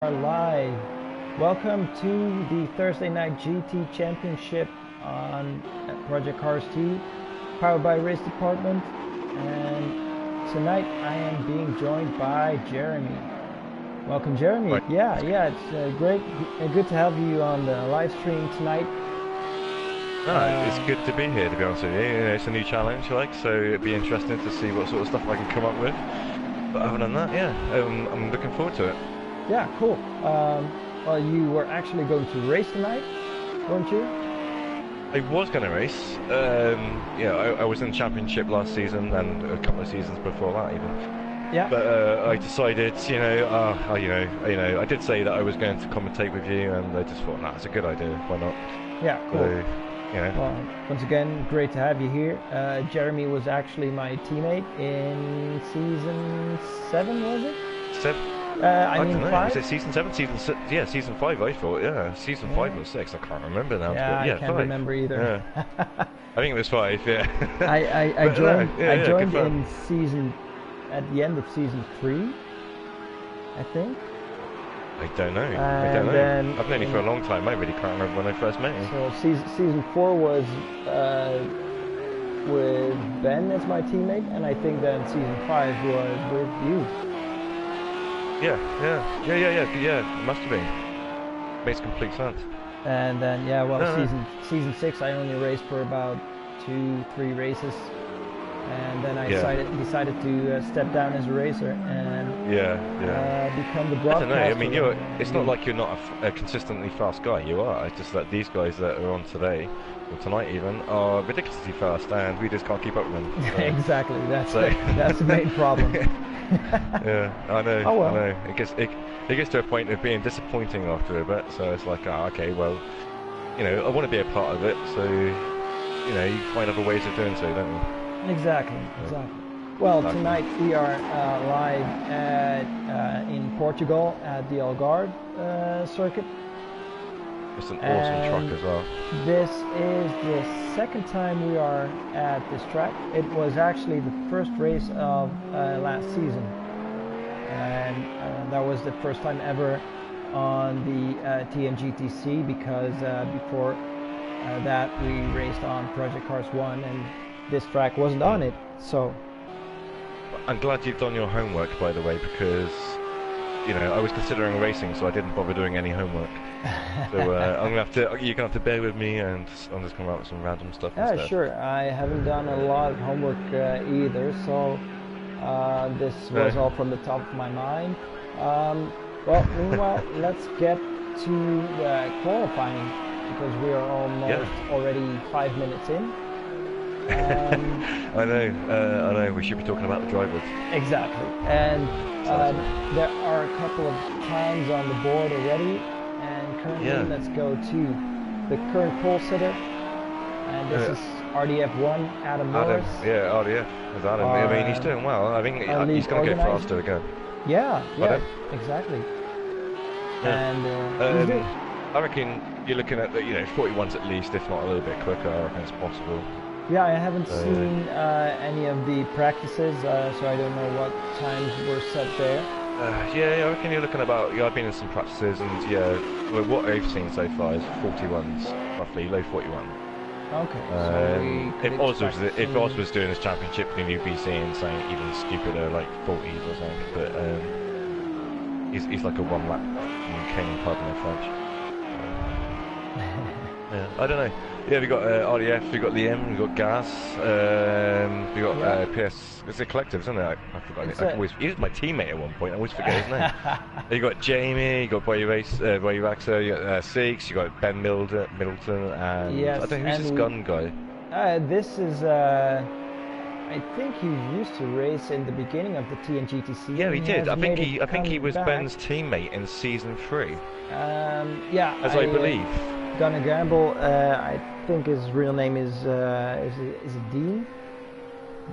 Are live. Welcome to the Thursday Night GT Championship on Project Cars 2, powered by Race Department. And tonight I am being joined by Jeremy. Welcome, Jeremy. Right. Yeah, it's great, good to have you on the live stream tonight. It's good to be here, to be honest with you. It's a new challenge, so it'd be interesting to see what sort of stuff I can come up with. But other than that, I'm looking forward to it. Yeah, cool. Well, you were actually going to race tonight, weren't you? I was going to race. I was in championship last season and a couple of seasons before that even. Yeah. But I decided, I did say that I was going to commentate with you, and I just thought, it's a good idea. Why not? Yeah, cool. So, Well, once again, great to have you here. Jeremy was actually my teammate in season 7, was it? I don't know. 5? Was it season 7? Season 6? Yeah, season 5. I thought. Yeah, season 5 or 6. I can't remember now. Yeah, but I can't 5. remember either. Yeah. I think it was 5. Yeah. I joined. I joined in at the end of season 3, I think. I don't know. Then I've known you for a long time. I really can't remember when I first met you. So season 4 was with Ben as my teammate, and I think then season 5 was with you. Yeah. It must have been. Makes complete sense. And then season 6 I only raced for about 2-3 races, and then I decided to step down as a racer and become the broadcaster. I don't know. I mean, it's not like you're not a consistently fast guy. You are. It's just that these guys that are on today, or tonight even, are ridiculously fast, and we just can't keep up with them. So. Exactly. That's the main problem. Yeah, I know. Oh, well. I know. It gets to a point of being disappointing after a bit. So it's like, okay, well, I want to be a part of it. So, you find other ways of doing so, don't you? Exactly. Well, tonight we are live in Portugal at the Algarve circuit. It's an awesome truck as well. This is the second time we are at this track. It was actually the first race of last season, and that was the first time ever on the TNGTC, because before that we raced on Project Cars 1 and this track wasn't on it. So I'm glad you've done your homework, by the way, because I was considering racing, so I didn't bother doing any homework. So you're gonna have to bear with me, and I'm just coming out with some random stuff. Yeah, instead. sure. I haven't done a lot of homework either, so this was all from the top of my mind. Well, meanwhile, let's get to qualifying, because we are almost already 5 minutes in. I know. We should be talking about the drivers. Exactly. And there are a couple of times on the board already. And currently, let's go to the current pole sitter. And this is RDF1, Adam Morris. RDF is Adam. I mean, he's doing well. I think he's going to go faster again. Yeah, exactly. Yeah. And I reckon you're looking at 41s at least, if not a little bit quicker. I reckon it's possible. Yeah, I haven't seen any of the practices, so I don't know what times were set there. I reckon you're looking about. I've been in some practices, and what I've seen so far is 41s, roughly low 41. Okay. So if Oz was doing this championship, then you'd be seeing something even stupider, like 40s or something. But he's like a one-lap king, pardon my French. I don't know. Yeah, we got RDF, we got Liam, we got Gas, we got PS. It's a collective, isn't it? I forgot. He was my teammate at one point. I always forget his name. You got Jamie, you got Boy Raxer, you got Six, you got Ben Middleton, and I don't know who's this gun guy. This is. I think he used to race in the beginning of the TNGTC. Yeah, he did. I think he was Ben's teammate in season 3. As I believe. Gonna Gamble, I think his real name is Dean,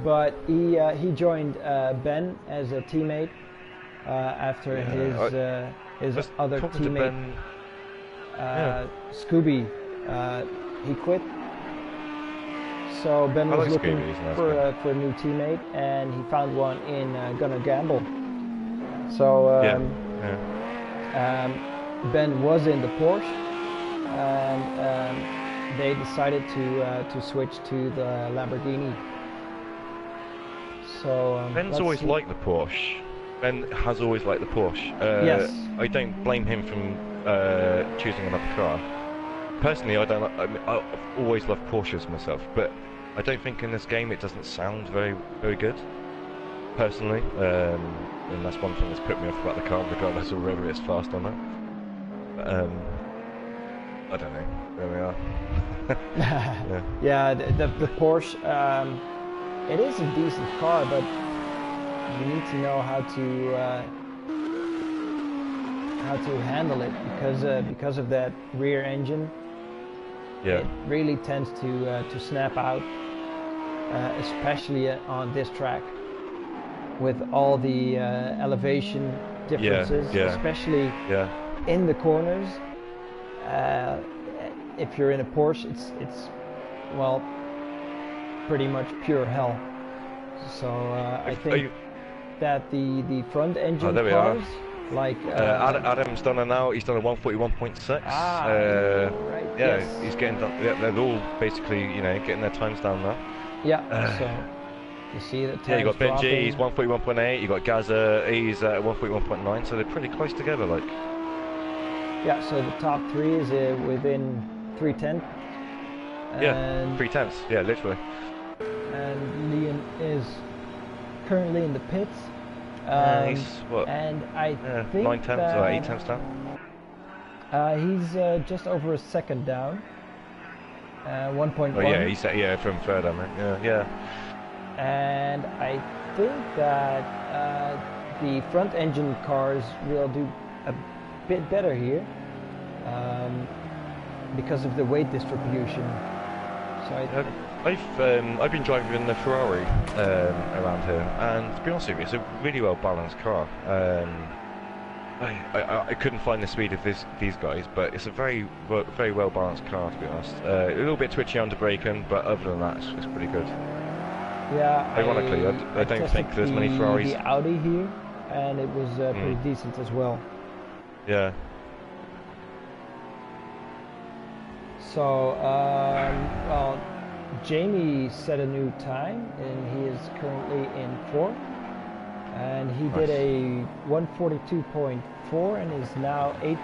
but he joined Ben as a teammate after his other teammate Scooby he quit. So Ben was looking for a new teammate, and he found one in Gonna Gamble. So Ben was in the Porsche, and they decided to switch to the Lamborghini. So Ben's always liked the Porsche. Ben has always liked the Porsche. Yes. I don't blame him from choosing another car. Personally, I don't. I've always loved Porsches myself, but I don't think in this game it doesn't sound very good. Personally, and that's one thing that's put me off about the car, regardless of whether it's fast or not. I don't know. There we are. Yeah, the Porsche. It is a decent car, but you need to know how to handle it because of that rear engine. Yeah. It really tends to snap out, especially on this track, with all the elevation differences, especially in the corners. If you're in a Porsche, it's well, pretty much pure hell. So I think that the front engine cars, like Adam's done it now. He's done a 141.6. right. Yeah, yes. he's getting done. They're all basically, getting their times down now. Yeah. So you see that. Yeah, you got Benji. He's 141.8. You got Gaza. He's 141.9. So they're pretty close together, like. Yeah. So the top three is within 3/10. Yeah, 3/10. Yeah, literally. And Leon is currently in the pits. He's what? And I think 9 tenths or 8 tenths down. He's just over a second down. 1.1. Oh yeah, he's from third, I mean. Yeah. And I think that the front engine cars will do a bit better here because of the weight distribution. So I've been driving the Ferrari around here, and to be honest with you, it's a really well balanced car. I couldn't find the speed of these guys, but it's a very well balanced car, to be honest. A little bit twitchy under braking, but other than that, it's pretty good. Yeah. Ironically, I don't think there's many Ferraris. The Audi here, and it was pretty decent as well. Yeah. So, well, Jamie set a new time, and he is currently in 4th. And he did a 142.4 and is now 8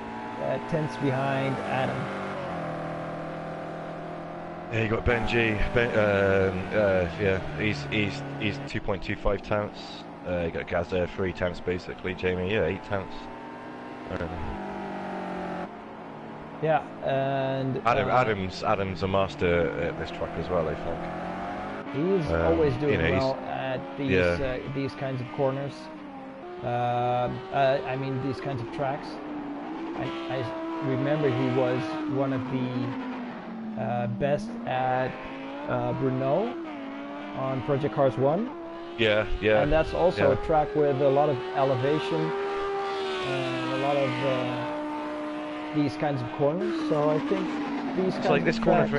tenths behind Adam. Yeah, you got Benji. He's 2.25 tenths. You got Gaza 3 tenths basically. Jamie, 8 tenths. Yeah, and Adam's a master at this track as well, I think. He's always doing well at these kinds of corners. I mean, these kinds of tracks. I remember he was one of the best at Brno on Project Cars 1. Yeah. And that's also a track with a lot of elevation and a lot of these kinds of corners. So I think these kinds like of tracks.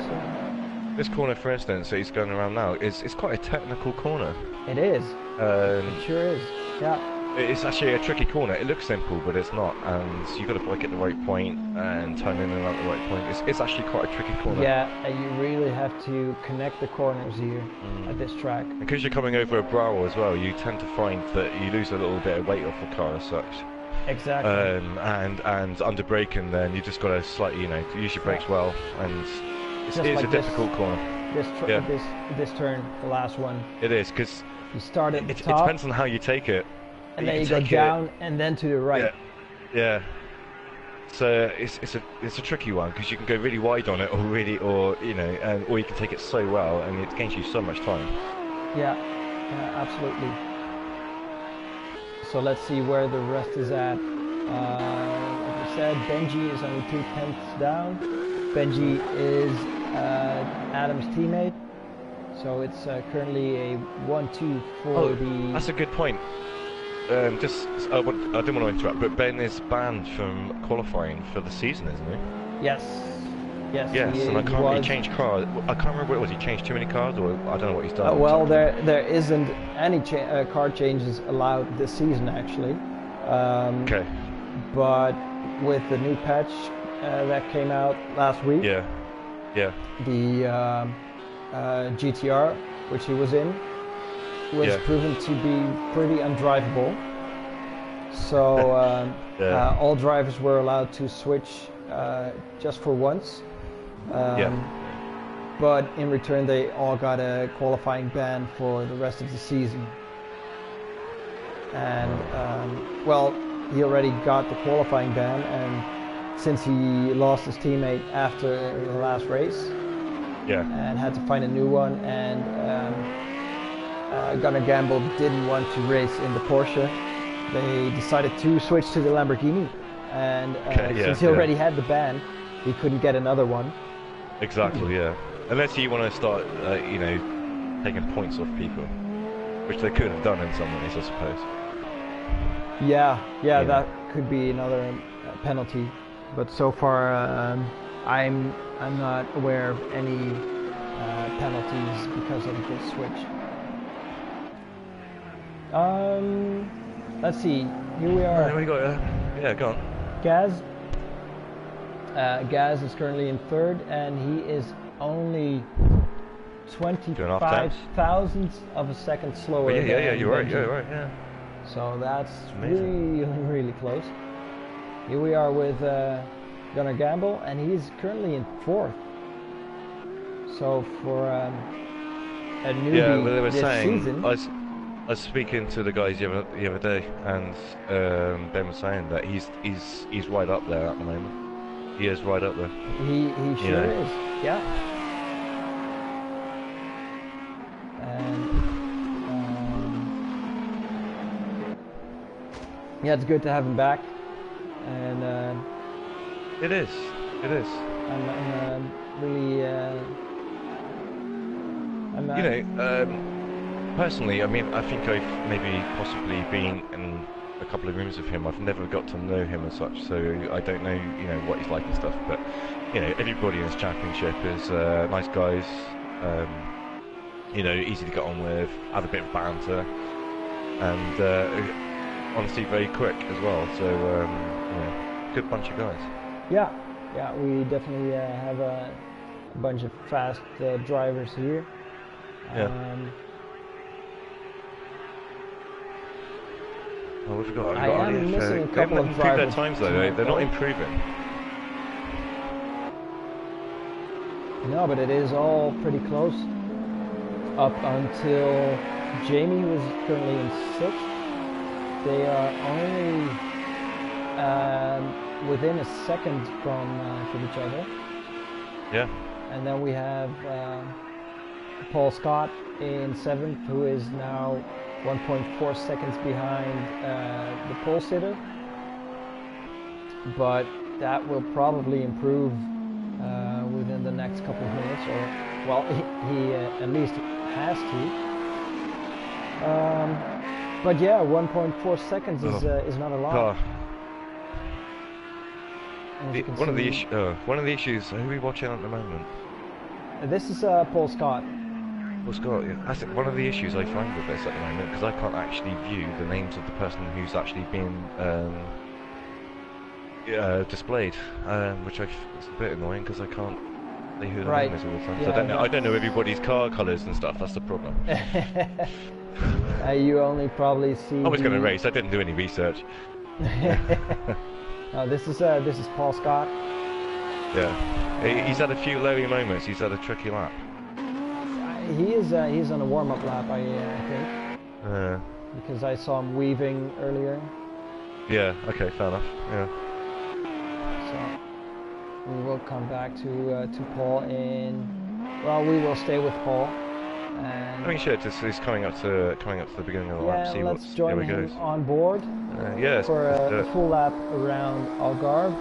This corner, for instance, that he's going around now, it's quite a technical corner. It is. It sure is. Yeah. It's actually a tricky corner. It looks simple, but it's not. And you've got to brake at the right point and turn in and out the right point. It's actually quite a tricky corner. Yeah, and you really have to connect the corners here at this track. And because you're coming over a brow as well, you tend to find that you lose a little bit of weight off the car as such. Exactly. And under braking, then you just got to slightly, use your brakes well, and it's like a difficult corner. This turn, the last one. It is, because you start at the top. It depends on how you take it. And then you go down and then to the right. Yeah. So it's a tricky one because you can go really wide on it, or you can take it so well, and it gains you so much time. Yeah, absolutely. So let's see where the rest is at. Like I said, Benji is only 2 tenths down. Benji is Adam's teammate, so it's currently a 1-2 for the. That's a good point. I didn't want to interrupt, but Ben is banned from qualifying for the season, isn't he? Yes. Yes, and I can't really change cars. I can't remember what it was. He changed too many cars, or I don't know what he's done. Well, there isn't any car changes allowed this season, actually. Okay. But with the new patch that came out last week. Yeah. The GTR, which he was in, was proven to be pretty undrivable. So all drivers were allowed to switch just for once. But in return, they all got a qualifying ban for the rest of the season. And well, he already got the qualifying ban, and since he lost his teammate after the last race, and had to find a new one, and Gunnar Gamble didn't want to race in the Porsche, they decided to switch to the Lamborghini. And since he already had the ban, he couldn't get another one. Exactly, yeah. Unless you want to start, you know, taking points off people, which they could have done in some ways, I suppose. Yeah, that could be another penalty, but so far I'm not aware of any penalties because of this switch. Let's see. Here we are. There we go. Yeah, go on. Gaz. Gaz is currently in third, and he is only 25 thousandths of a second slower. Yeah, you're right. Yeah. So that's really close. Here we are with Gunnar Gamble, and he's currently in fourth. So for a newbie well, they were this saying, season, I was speaking to the guys the other day, and Ben was saying that he's right up there at the moment. He is right up there. He sure is. Yeah. And yeah, it's good to have him back. And it is. I'm really. Personally, I mean, I think I've maybe possibly been in a couple of rooms with him. I've never got to know him as such, so I don't know, you know, what he's like and stuff. But you know, everybody in this championship is nice guys. You know, easy to get on with, have a bit of banter, and honestly very quick as well. So you know, good bunch of guys. Yeah, we definitely have a bunch of fast drivers here. Well, we've got I am missing a couple of drivers. They haven't improved their times though. They're not improving. No, but it is all pretty close. Up until Jamie, who is currently in sixth, they are only within a second from each other. Yeah. And then we have Paul Scott in seventh, who is now 1.4 seconds behind the pole sitter, but that will probably improve within the next couple of minutes, or well, he at least has to. But yeah, 1.4 seconds is not a lot. One of the issues. Who are we watching at the moment? This is Paul Scott. Well, Scott, that's one of the issues I find with this at the moment, because I can't actually view the names of the person who's actually being displayed, which it's a bit annoying because I can't see who the name is all the time. Yeah, so I don't know everybody's car colours and stuff. That's the problem. You only probably see. I was going to race. I didn't do any research. No, this is Paul Scott. Yeah, he's had a few lowy moments. He's had a tricky lap. He's on a warm-up lap, I think. Because I saw him weaving earlier. Yeah. Okay. Fair enough. Yeah. So we will come back to Paul in. Well, we will stay with Paul. And I mean, sure. He's coming up to the beginning of the lap. See let's join him on board. For a full lap around Algarve,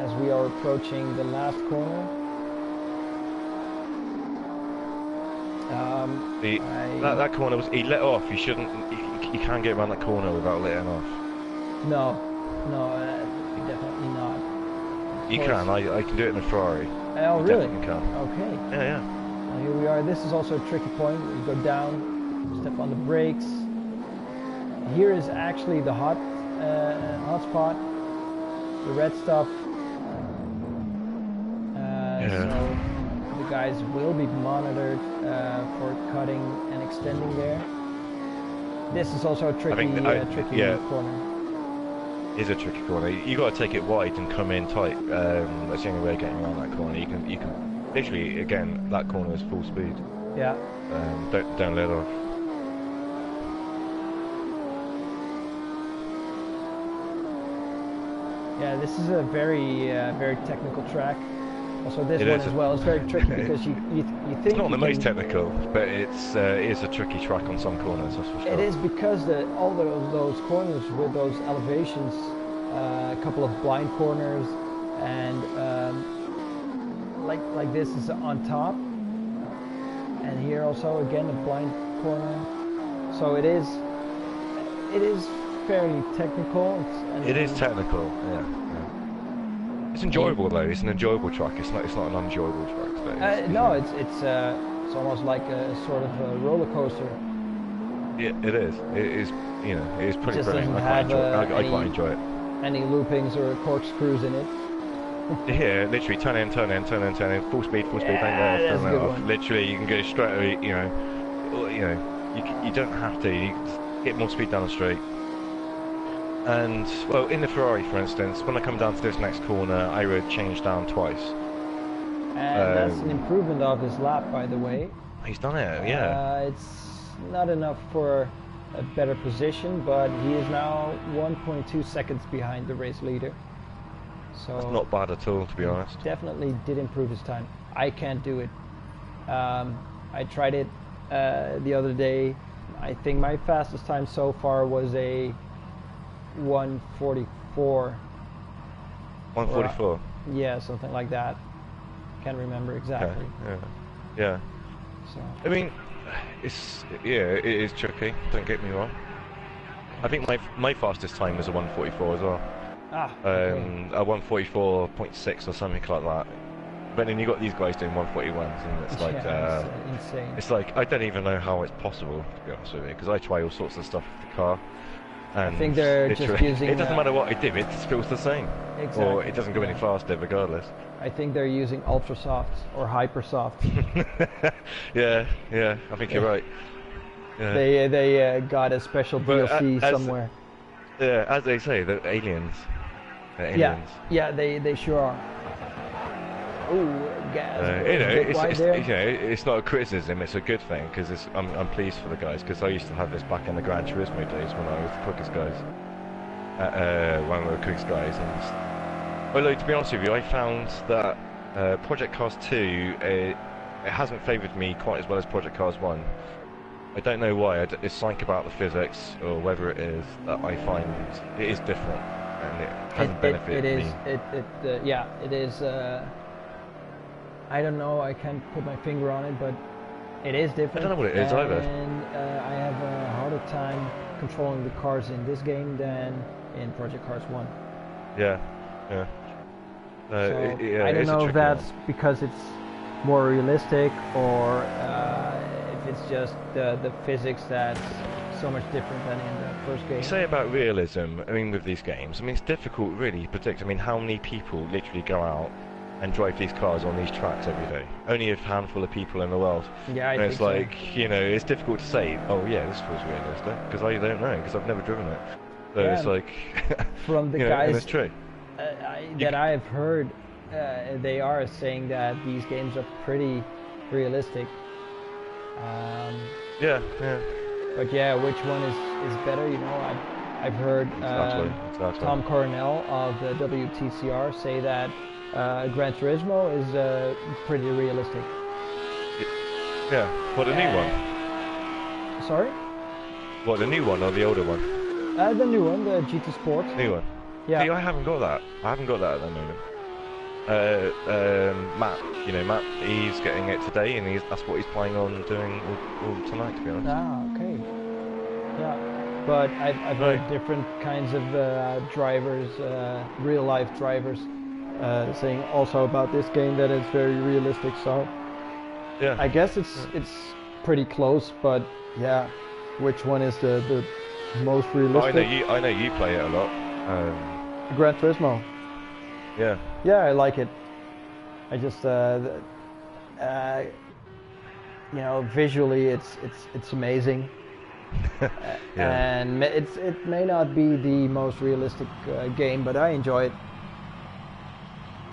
as we are approaching the last corner. That corner was. He let off. You shouldn't. You can't get around that corner without letting off. No, definitely not. You can. I can do it in a Ferrari. Oh, really? Definitely can. Okay. Yeah. Well, here we are. This is also a tricky point. You go down, step on the brakes. Here is actually the hot spot. the red stuff. Yeah. So the guys will be monitored for cutting and extending there. This is also a tricky, tricky corner. Is a tricky corner. You got to take it wide and come in tight. That's the only way of getting around that corner. You can literally, again, that corner is full speed. Yeah. Don't let off. Yeah, this is a very very technical track. Also, this one as well is very tricky because you think it's not the most technical, but it is a tricky track on some corners. That's for sure. It is because all those corners with those elevations, a couple of blind corners, and like this is on top, and here also again a blind corner. So it is fairly technical. It is technical, yeah. It's enjoyable though. It's an enjoyable track. It's not an unenjoyable track. No, it's almost like a sort of a roller coaster. Yeah, it is. It is. You know, it is pretty brilliant. I quite enjoy it. Any loopings or corkscrews in it? Yeah, literally turn in, full speed, Yeah, turn off. Literally, you can go straight. You don't have to. You can get more speed down the straight. And, well, in the Ferrari, for instance, when I come down to this next corner, I would change down twice. And that's an improvement of his lap, by the way. He's done it, yeah. It's not enough for a better position, but he is now 1.2 seconds behind the race leader. So that's not bad at all, to be honest. Definitely did improve his time. I can't do it. I tried it the other day. I think my fastest time so far was a 1:44. 1:44. Yeah, something like that. Can't remember exactly. Yeah. So I mean, it is tricky. Don't get me wrong. I think my fastest time was a 1:44 as well. Okay. A 1:44.6 or something like that. But then you got these guys doing 1:41s, and it's like it's insane. It's like I don't even know how it's possible, to be honest with you, because I try all sorts of stuff with the car. And I think they're just using... It doesn't matter what I do, it feels the same. Exactly. Or it doesn't go any faster, regardless. I think they're using ultra softs or hyper soft. yeah, I think you're right. Yeah. They got a special DLC somewhere. Yeah, as they say, they're aliens. They're aliens. Yeah, they sure are. Ooh, gas. It's not a criticism; it's a good thing because I'm pleased for the guys because I used to have this back in the Gran Turismo days when I was the quickest guys. One of the quickest guys, and although to be honest with you, I found that Project Cars 2 it hasn't favoured me quite as well as Project Cars 1. I don't know why. It's something about the physics or whether it is that I find it is different and it hasn't benefited me. It is. I don't know, I can't put my finger on it, but it is different. I don't know what it is either. And I have a harder time controlling the cars in this game than in Project Cars 1. Yeah. I don't know if that's because it's more realistic or if it's just the physics that's so much different than in the first game. You say about realism, I mean with these games, I mean it's difficult really to predict. I mean how many people literally go out and drive these cars on these tracks every day? Only a handful of people in the world. Yeah, and it's like, it's difficult to say, oh yeah, this feels realistic, because I don't know, because I've never driven it. So it's like... From the guys it's true. that I've heard, they are saying that these games are pretty realistic. Yeah. But yeah, which one is better, I've heard exactly. Tom Coronel of the WTCR say that Gran Turismo is pretty realistic. Yeah. What, the new one? Sorry? What, the new one or the older one? The new one, the GT Sport. New one. Yeah. See, I haven't got that. at the moment. Matt, he's getting it today, and that's what he's planning on doing all tonight, to be honest. Ah, okay. Yeah, but I've heard different kinds of drivers, real life drivers, saying also about this game that it's very realistic. So yeah, I guess it's pretty close, but yeah, which one is the most realistic? I know you play it a lot. Gran Turismo. Yeah. Yeah, I like it. I just, you know, visually it's amazing. Yeah. And it may not be the most realistic game, but I enjoy it.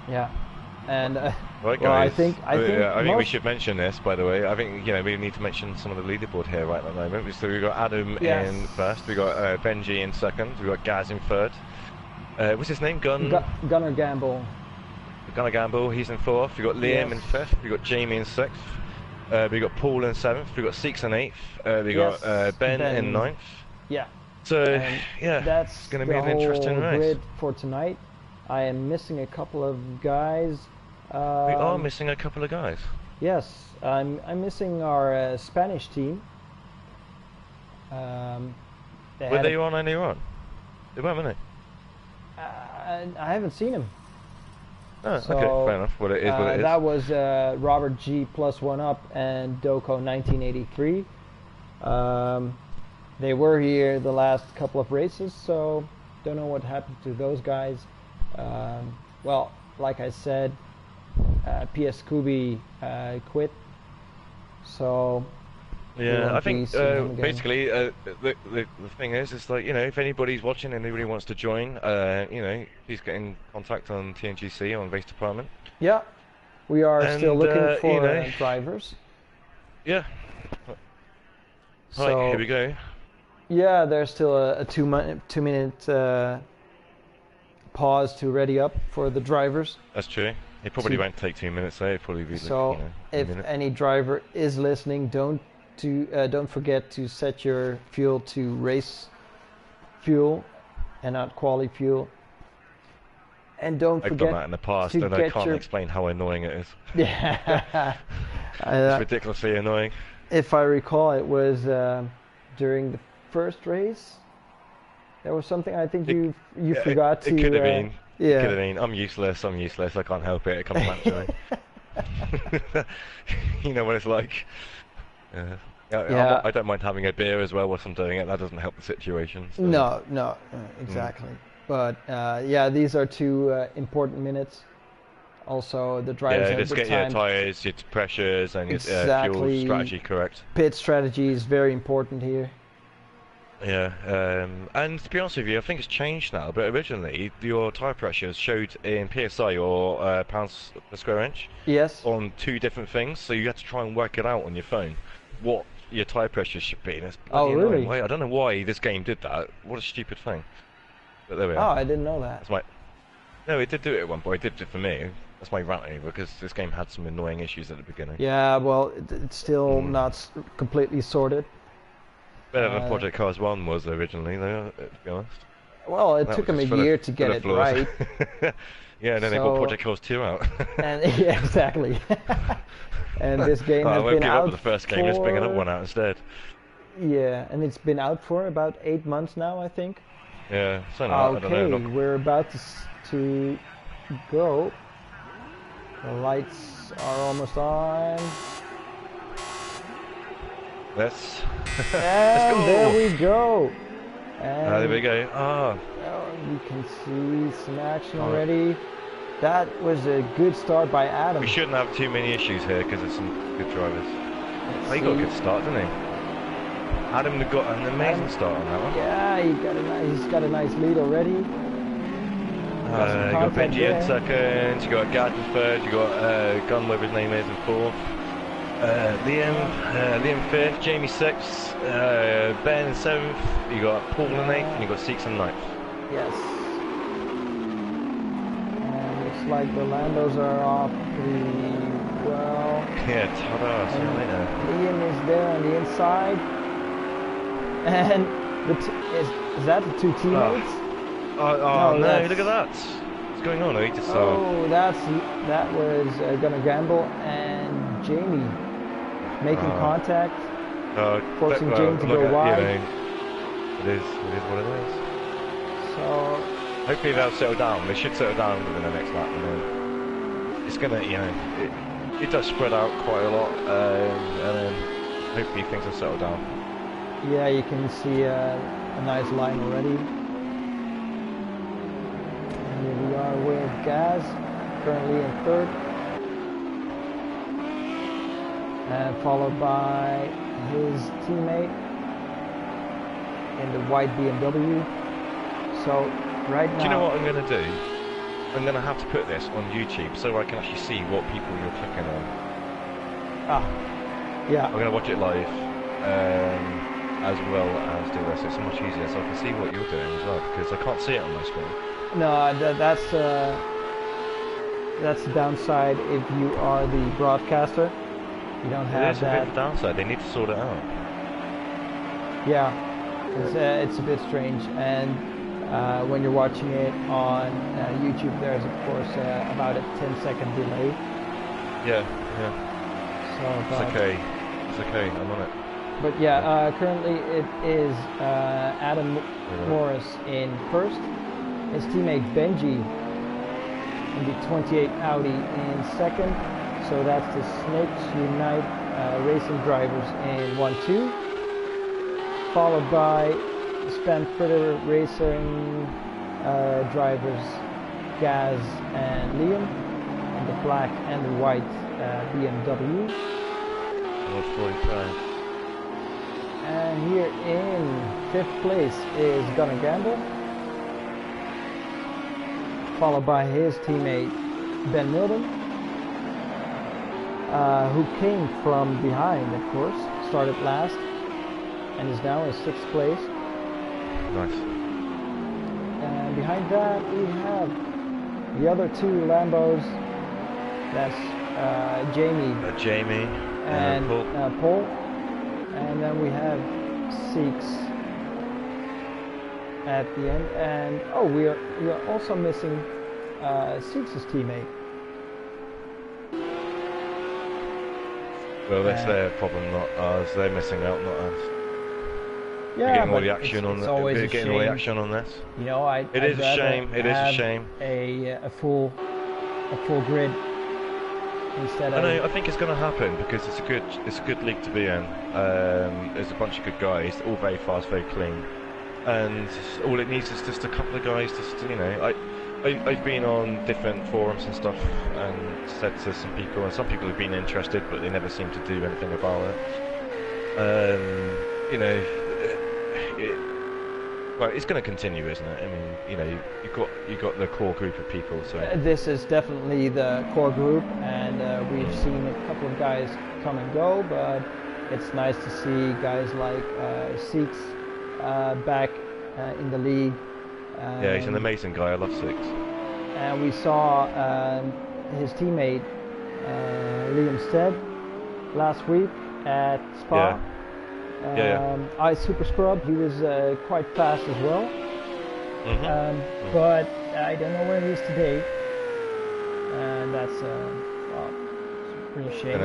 Yeah. And Right, well, guys. I think we should mention this, by the way. I think we need to mention some of the leaderboard here right at the moment. So we've got Adam in first, we got Benji in second, we got Gaz in third. What's his name? Gunnar Gamble. Gunnar Gamble. He's in fourth. We got Liam in fifth. We got Jamie in sixth. We got Paul in seventh. We got Six in eighth. We got Ben in ninth. Yeah. So yeah, that's it's going to be an interesting race. Grid for tonight. I am missing a couple of guys. We are missing a couple of guys. Yes, I'm missing our Spanish team. Were they on earlier on? They weren't, were they? I haven't seen him. Oh, so, okay, fair enough. What it is. That was Robert G plus 1 up and Doko 1983. They were here the last couple of races, so don't know what happened to those guys. Well, like I said, PS Scooby quit, so yeah, I think basically the thing is like, if anybody's watching and anybody wants to join, please get in contact on TNGC on race department. Yeah, we are still looking for drivers. Yeah. So, right, here we go. Yeah, there's still a 2-minute pause to ready up for the drivers. That's true. It probably won't take 2 minutes, though. It'll probably be so. If any driver is listening, don't forget to set your fuel to race fuel and not quali fuel. And don't forget. I've done that in the past, and I can't explain how annoying it is. Yeah, it's ridiculously annoying. If I recall, it was during the first race. There was something I think you forgot to. It could have been. Yeah. It could have been. I'm useless. I can't help it. It comes naturally. You know what it's like. Yeah. I don't mind having a beer as well whilst I'm doing it. That doesn't help the situation. So. No, exactly. But yeah, these are two important minutes. Also, the drivers have just the get time. Your tyres, your pressures, and your fuel strategy correct. Pit strategy is very important here. Yeah, and to be honest with you, I think it's changed now, but originally your tyre pressures showed in PSI or pounds per square inch. Yes. On two different things, so you had to try and work it out on your phone, what your tyre pressure should be. And it's really? I don't know why this game did that. What a stupid thing. But there we are. Oh, I didn't know that. No, it did do it at one point. It did it for me. That's my ranting, because this game had some annoying issues at the beginning. Yeah, well, it's still not completely sorted. Better than Project Cars 1 was originally, though, to be honest. Well, it took them a year to get it right. Yeah, and then they brought Project Cars 2 out. And yeah, exactly. And this game has been out the first game. Let's bring another one out instead. Yeah, and it's been out for about 8 months now, I think. Yeah, okay, I don't know. We're about to go. The lights are almost on. Let's go. There we go. And there we go. We can see some action already. That was a good start by Adam. We shouldn't have too many issues here because there's some good drivers. He got a good start, didn't he? Adam got an amazing start on that one. Yeah, he's got a nice lead already. You got Benji in second, you got Gad in third, you got Gun, whatever his name is, in fourth. Liam fifth, Jamie sixth, Ben in seventh, you got Paul in eighth, and you got Six in ninth. Yes. And looks like the Landos are off pretty well. Yeah, ta-da, see you later. Liam is there on the inside. And is that the two teammates? Oh no, look at that. What's going on? He just that was gonna gamble and Jamie making contact, forcing Jamie to go wide. It is what it is. So hopefully they'll settle down. They should settle down within the next lap. And then it's gonna, it does spread out quite a lot, and then hopefully things will settle down. Yeah, you can see a nice line already. And here we are with Gaz, currently in third. And followed by his teammate in the white BMW. So right now... Do you know what I'm going to do? I'm going to have to put this on YouTube so I can actually see what people you're clicking on. Ah, yeah. I'm going to watch it live as well as do this. It's much easier so I can see what you're doing as well because I can't see it on my screen. No, that's the downside if you are the broadcaster. You don't have that. It is a bit of a downside. They need to sort it out. Yeah, it's a bit strange, and when you're watching it on YouTube, there's of course about a 10-second delay. Yeah. So, it's okay. It's okay. I'm on it. But yeah, currently it is Adam Morris in first. His teammate Benji in the 28 Audi in second. So that's the Snakes Unite racing drivers in 1-2. Followed by Span Fritter Racing drivers Gaz and Liam in the black and the white BMW. And here in 5th place is Gonna Gamble, followed by his teammate Ben Milden, who came from behind, of course, started last, and is now in 6th place. Nice. And behind that we have the other two Lambos. That's Jamie and Paul. And then we have Seeks at the end. And oh, we are also missing Seeks' teammate. Well, that's their problem, not ours. They're missing out, not us. Yeah, we're getting all the action on this. We're getting all the action on this. You know, it is a shame. It is a shame. A full grid instead of. I think it's going to happen because it's a good league to be in. There's a bunch of good guys, all very fast, very clean, and all it needs is just a couple of guys. Just I've been on different forums and stuff and said to some people, and some people have been interested, but they never seem to do anything about it. You know, well, it's going to continue, isn't it? I mean, you know, you got the core group of people. So this is definitely the core group, and we've seen a couple of guys come and go, but it's nice to see guys like Seeks back in the league. Yeah, he's an amazing guy. I love Six. And we saw his teammate Liam Stead last week at Spa. I Super Scrub. He was quite fast as well. But I don't know where he is today. And that's pretty shame.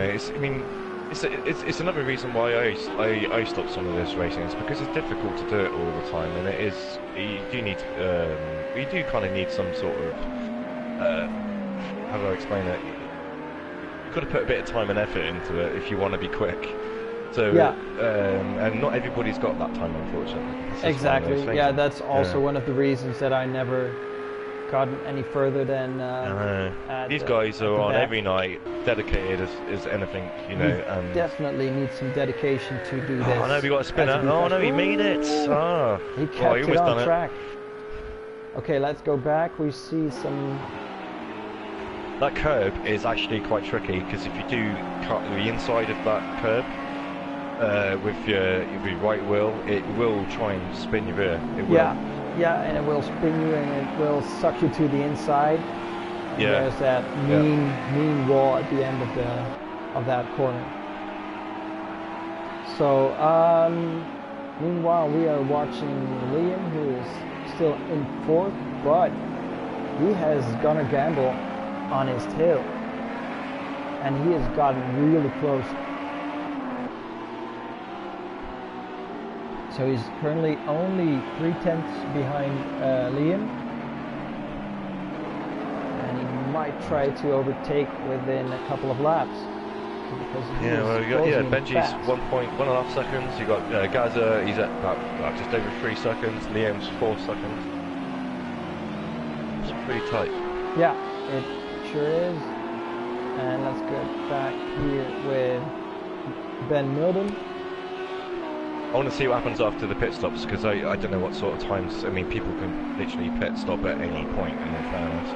It's another reason why I stopped some of this racing. It's because it's difficult to do it all the time, and it is. You do kind of need some sort of how do I explain it? You've got to put a bit of time and effort into it if you want to be quick. So and not everybody's got that time, unfortunately. Exactly. Yeah, that's also one of the reasons that I never gotten any further than these guys are on every night, dedicated as anything, you know. And definitely need some dedication to do this. I know, we got a spinner. Oh no, he made it. He kept it on track. Okay, let's go back. We see some. That curb is actually quite tricky because if you do cut the inside of that curb with your right wheel, it will try and spin your rear. It will. Yeah, and it will spin you and it will suck you to the inside. And there's that mean wall at the end of that corner. So meanwhile we are watching Liam, who is still in 4th, but he has Gunnar Gamble on his tail, and he has gotten really close. So he's currently only 3/10 behind Liam, and he might try to overtake within a couple of laps. Benji's 1.5 seconds. You got Gaza. He's at about just over 3 seconds. Liam's 4 seconds. It's pretty tight. Yeah. It sure is. And let's get back here with Ben Milden. I want to see what happens after the pit stops, because I don't know what sort of times. I mean, people can literally pit stop at any point, in all fairness.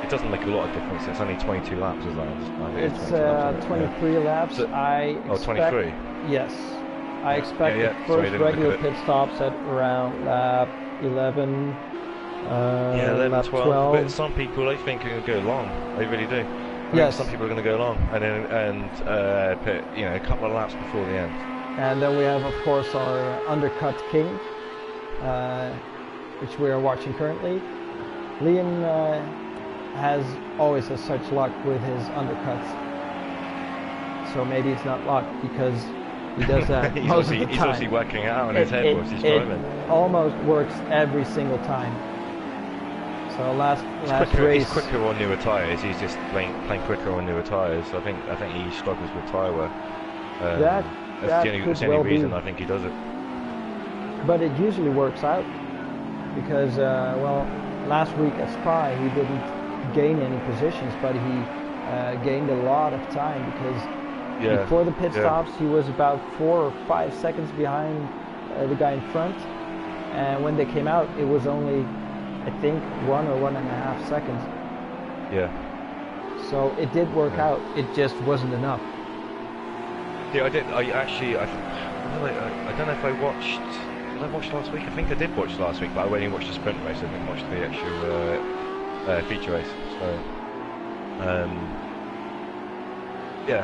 It doesn't make a lot of difference. It's only 22 laps, as I understand. It's 23 laps. So, I expect, 23? Yes. I expect the first regular pit stops at around lap 11. Yeah, 11, lap 12. But some people, I think, are going to go long. I really do. I think some people are going to go long and pit, you know, a couple of laps before the end. And then we have, of course, our undercut king, which we are watching currently. Liam has always has such luck with his undercuts. So maybe it's not luck, because he does that most of the time. He's obviously working it out in his head whilst he's driving. It almost works every single time. So last race, he's quicker on newer tyres. He's just playing quicker on newer tyres. I think he struggles with tyre wear. That's the only reason I think he does it. But it usually works out, because well, last week at Spa he didn't gain any positions, but he gained a lot of time, because before the pit stops he was about 4 or 5 seconds behind the guy in front, and when they came out it was only, I think, 1 or 1.5 seconds. Yeah. So it did work out. It just wasn't enough. Yeah, I don't know if I watched. Did I watch last week? I think I did watch last week, but I only watched the sprint race. I didn't watch the actual feature race. So, yeah,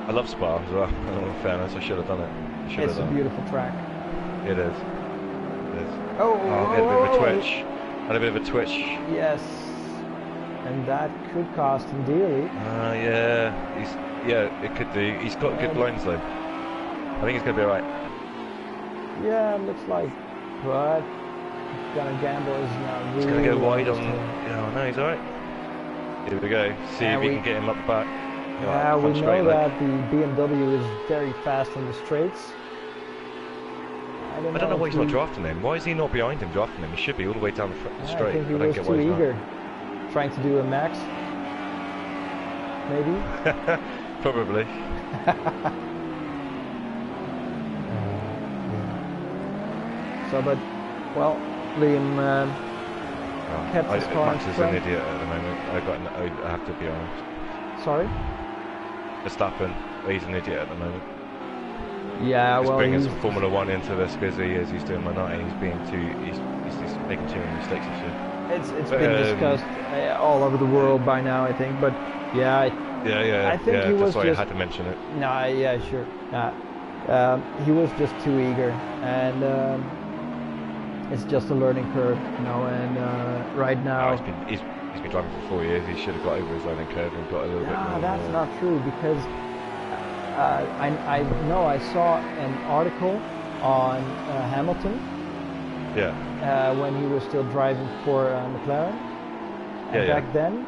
I love Spa as well. In fairness, I should have done it. It's a beautiful track. It is. Oh, I had a bit of a twitch. Had a bit of a twitch. Yes, and that could cost him dearly. Yeah, it could do. He's got good lines though. I think he's going to be alright. Yeah, it looks like. But he's going to gamble. Is now really. He's going to go wide on. Yeah, no, he's alright. Here we go. See if we can get him up the back. Yeah, we know that the BMW is very fast on the straights. I don't know why he's not drafting him. Why is he not behind him drafting him? He should be all the way down the straight. I think he was too eager. Trying to do a max. Maybe? Probably. So, but, well, Liam kept his car Max is an idiot at the moment. I have to be honest. Sorry? Verstappen, he's an idiot at the moment. Yeah, he's well, bringing some Formula 1 into this, because he's doing Minardi. He's just making too many mistakes and shit. It's been discussed all over the world by now, I think. But yeah, I think he was that's why just, I had to mention it. No, yeah, sure. He was just too eager, and it's just a learning curve, you know. And right now, he's been driving for 4 years. He should have got over his learning curve and got a little bit more. No, that's not true, because I know I saw an article on Hamilton. Yeah. When he was still driving for McLaren. And back then,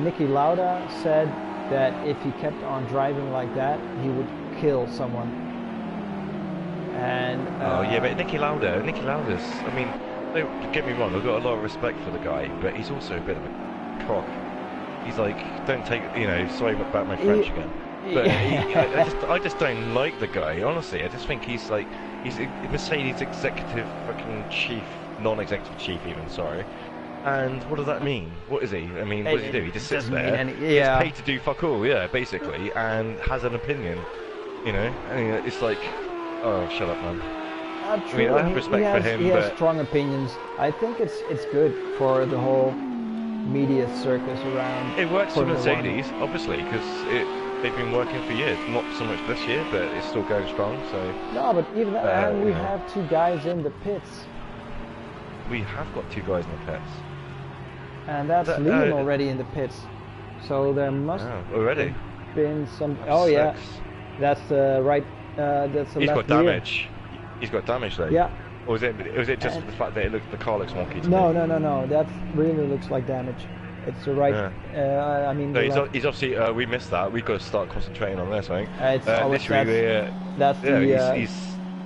Niki Lauda said that if he kept on driving like that, he would kill someone. And but Niki Lauda's. I mean, don't get me wrong. I've got a lot of respect for the guy, but he's also a bit of a cock. He's like, don't take, sorry about my French again. But I just don't like the guy, honestly. I just think he's a Mercedes executive fucking chief, non-executive chief even, sorry. And what does that mean? What is he? I mean, what does he do? He just sits there, gets paid to do fuck all, basically, and has an opinion, I mean, it's like, oh, shut up, man. I mean, I have respect for him, he has strong opinions. I think it's good for the whole media circus around. It works for Mercedes, obviously, because they've been working for years. Not so much this year, but it's still going strong. So no, but even that, and we have 2 guys in the pits. We have got 2 guys in the pits, and that's Liam already in the pits. So there must already have been some. Oh yeah, that's the right. That's the He's left got damage. He's got damage though. Yeah. Or was it just the fact that the car looks wonky to me? No. That really looks like damage. It's the right. I mean. No, he's obviously. We missed that. We've got to start concentrating on this, I think.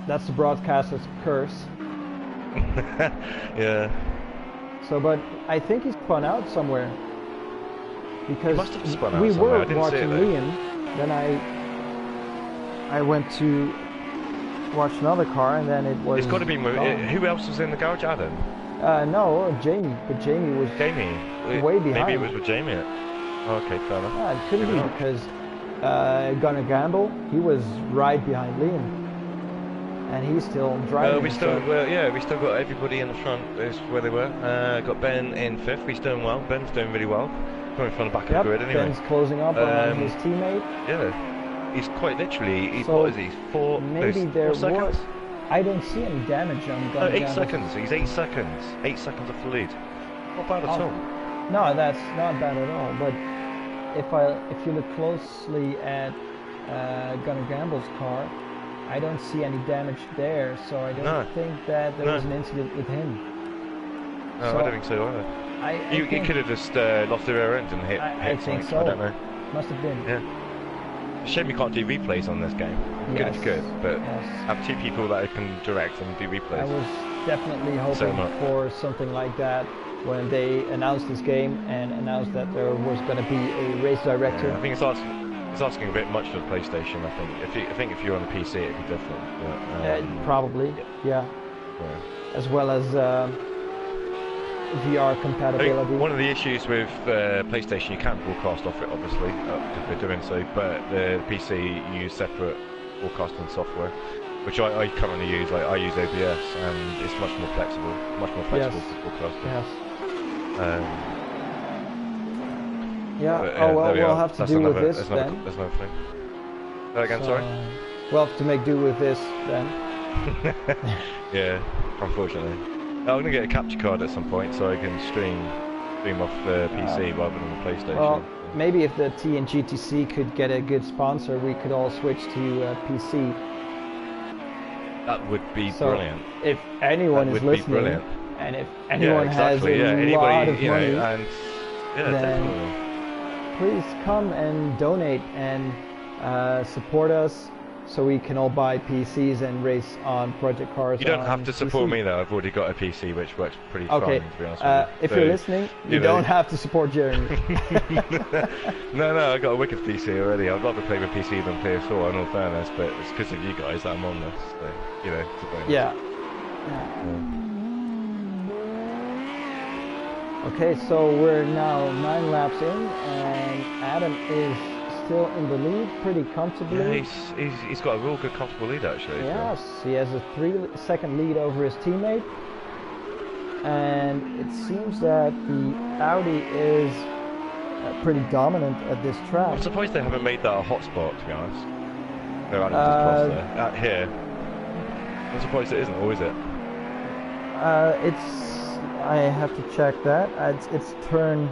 That's the broadcaster's curse. Yeah. So, but I think he spun out somewhere. Because must have spun out we somewhere. were I didn't see it, watching though. Liam, then I went to watch another car, and then it was. It's got to be. gone. Who else was in the garage? Adam. No, Jamie. But Jamie was way behind. Maybe it was with Jamie. Oh, okay, fair enough. It couldn't be because Gonna Gamble, he was right behind Liam, and he's still driving. We still got everybody in the front. Is where they were. Got Ben in 5th. He's doing well. Ben's doing really well. Coming from the back of the grid anyway. Ben's closing up on his teammate. Yeah, he's quite literally. So what is he? 4 seconds? I don't see any damage on Gonna 8 Gamble. seconds. He's 8 seconds. 8 seconds off the lead. Not bad at all. No, that's not bad at all. But if you look closely at Gonna Gamble's car, I don't see any damage there. So I don't think that there was an incident with him. No, I don't think so either. You could have just lost the rear end and hit. I think so. I don't know. Must have been. Yeah. Shame you can't do replays on this game. Good is good, but have 2 people that can direct and do replays. I was definitely hoping for something like that when they announced this game and announced that there was going to be a race director. Yeah, I think it's asking a bit much for the PlayStation. I think if you're on the PC, it'd be different. But, probably, yeah. As well as VR compatibility. One of the issues with PlayStation, you can't broadcast off it, obviously, because we're doing so. But the PC, you use separate broadcasting software, which I currently use. I use OBS, and it's much more flexible for broadcasting. Yes. But, we'll have to do with this then. There's another thing. Again, sorry. We'll have to make do with this then. Yeah, unfortunately. I'm gonna get a capture card at some point so I can stream off the PC rather than the PlayStation. Well, maybe if the TNGTC could get a good sponsor, we could all switch to PC. That would be brilliant. If anyone is listening, and if anyone has a lot of money, then please come and donate and support us so we can all buy PCs and race on Project Cars. You don't have to support me though, I've already got a PC which works pretty fine, to be honest with you. If you're listening, you don't have to support Jeremy. No, I got a wicked PC already. I'd rather play with PC than PS4 in all fairness, but it's because of you guys that I'm on this, so, it's a bonus. Yeah. Okay, so we're now 9 laps in, and Adam is still in the lead pretty comfortably. Yeah, he's got a real good comfortable lead actually. Yes, he has a 3-second lead over his teammate, and it seems that the Audi is pretty dominant at this track. I'm surprised they haven't made that a hotspot, to be honest. They're adding just cross there. Out here. I'm surprised it isn't, or is it? I have to check that. It's turn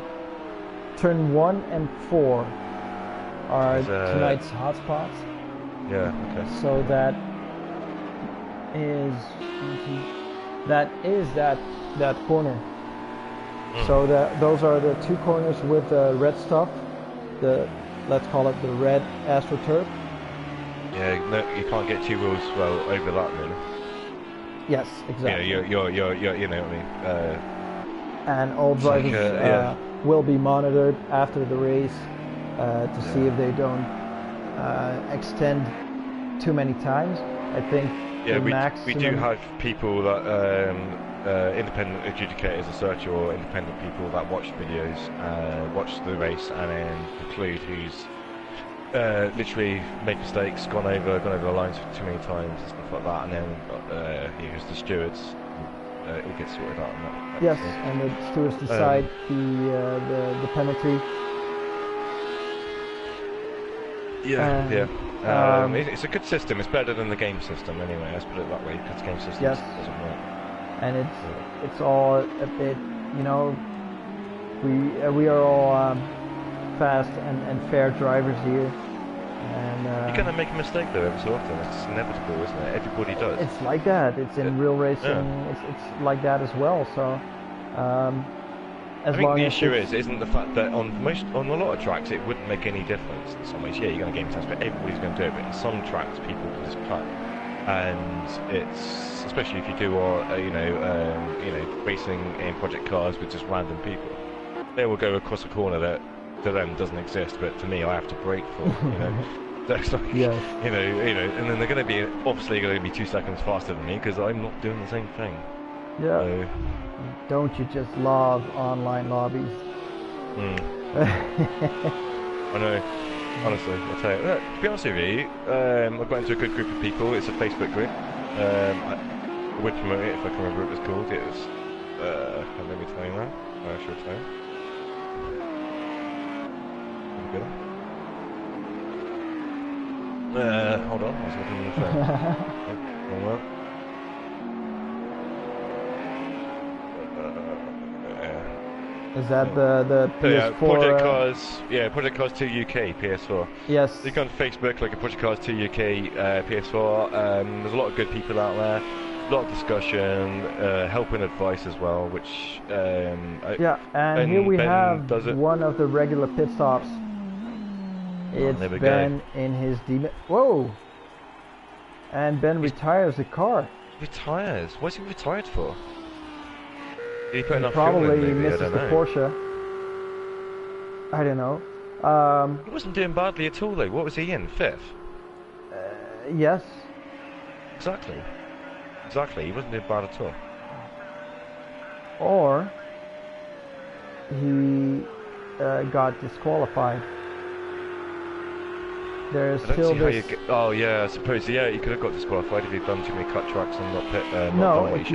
1 and 4 are tonight's hotspots. Yeah, okay. So that is that corner. So those are the 2 corners with the red stuff. Let's call it the red AstroTurf. Yeah, no, you can't get 2 wheels over that really. Yes, exactly. Yeah, you're you know what I mean. And all drivers will be monitored after the race to see if they don't extend too many times. I think we do have people that independent adjudicators as such, or independent people that watch videos, watch the race, and then conclude who's literally made mistakes, gone over the lines too many times and stuff like that, and then here's the stewards. It will get sorted out. Yes, and the stewards decide the penalty. It's a good system. It's better than the game system anyway. Let's put it that way, because the game system doesn't work. And it's all a bit, we are all fast and fair drivers here. And you're gonna make a mistake though every so often. It's inevitable, isn't it? Everybody does. It's like that. It's in real racing. Yeah. It's like that as well. So, I think the issue isn't the fact that on a lot of tracks it wouldn't make any difference in some ways. Yeah, you're gonna game test, but everybody's gonna do it. But in some tracks, people can just cut and it's especially if you do racing in project cars with just random people. They will go across a corner that to them doesn't exist, but to me I have to brake for. That's like, yes. and then they're going to be obviously going to be 2 seconds faster than me because I'm not doing the same thing. Yeah. So, don't you just love online lobbies? I know. Honestly, I'll tell you. To be honest with you, I've got into a good group of people. It's a Facebook group. I would promote it if I can remember what it was called. It was. Let me tell you now. I should tell you. Hold on. I was looking at the phone. Wrong one. Is that the PS4? Project Cars, Project Cars 2 UK, PS4. Yes. So you go on Facebook, like a Project Cars 2 UK, PS4. There's a lot of good people out there, a lot of discussion, help and advice as well, which... and here we have one of the regular pit stops. It's Ben in his demon... Whoa! And Ben retires the car. Retires? What's he retired for? Did he put enough probably fuel in, maybe? misses the Porsche. I don't know. He wasn't doing badly at all though. What was he in? 5th? Yes. Exactly. Exactly. He wasn't doing bad at all. Or he got disqualified. There's still this... Oh yeah, I suppose he could have got disqualified if he'd done too many cut tracks and not pit. No, if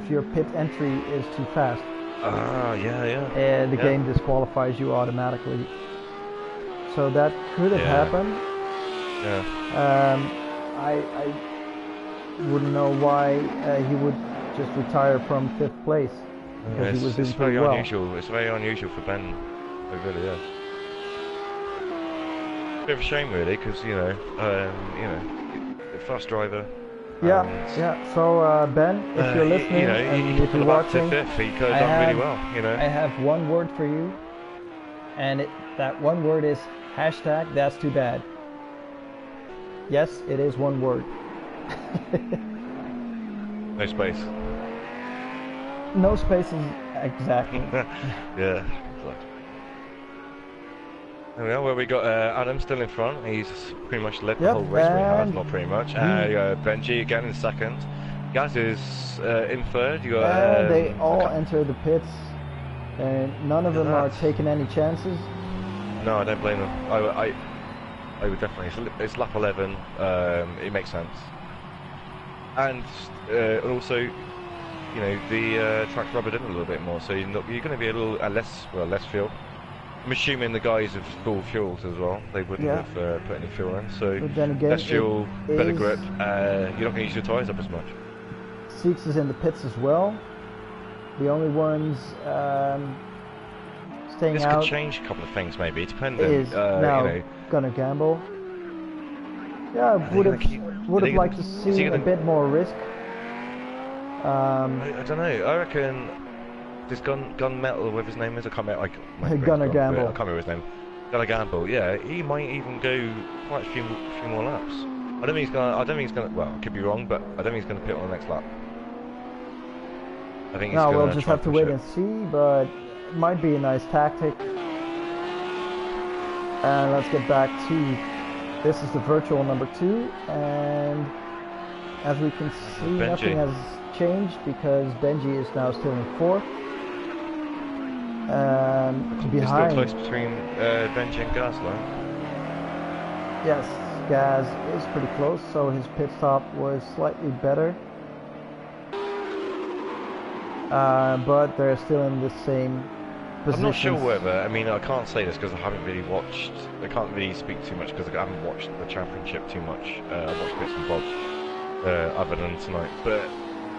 your pit entry is too fast. Ah, yeah. The game disqualifies you automatically. So that could have happened. Yeah. I wouldn't know why he would just retire from 5th place because he was doing pretty well. Unusual. It's very unusual for Ben. It really is. Bit of a shame really, because fast driver. Yeah. So Ben, if you're listening and if you're watching, he could have done really well. I have one word for you, and that one word is hashtag. That's too bad. Yes, it is one word. No space. No spaces, exactly. Yeah. Well, we got Adam still in front. He's pretty much led the whole race. Not pretty much. Benji again in 2nd. Gaz is in 3rd. You got. They all enter the pits, and none of them are taking any chances. No, I don't blame them. I would definitely. It's lap 11. It makes sense. And also, the track's rubbered in a little bit more, so you're going to be a little less fuel. I'm assuming the guys have full fuels as well. They wouldn't have put any fuel in, so then again, less fuel, better grip. You're not going to use your tyres up as much. Seeks is in the pits as well. The only ones staying this out. This could change a couple of things, maybe depending. Is now gonna gamble. Yeah, would have liked to see a bit more risk. I don't know. I reckon. This gun metal, whatever his name is, I can't remember. Gunner Gamble. I can't remember his name. Gunner Gamble. Yeah, he might even go quite a few more laps. I don't think he's gonna. Well, I could be wrong, but I don't think he's gonna pit on the next lap. I think he's we'll just have to wait and see, but it might be a nice tactic. And let's get back to this is the virtual number 2, and as we can see, nothing has changed because Benji is now still in 4th. Behind. Still close between Benji and Gaz, though. Yes, Gaz is pretty close, so his pit stop was slightly better. But they're still in the same position. I'm not sure whether, I can't say this because I haven't really watched, I can't really speak too much because I haven't watched the championship too much. I've watched bits and bobs other than tonight. But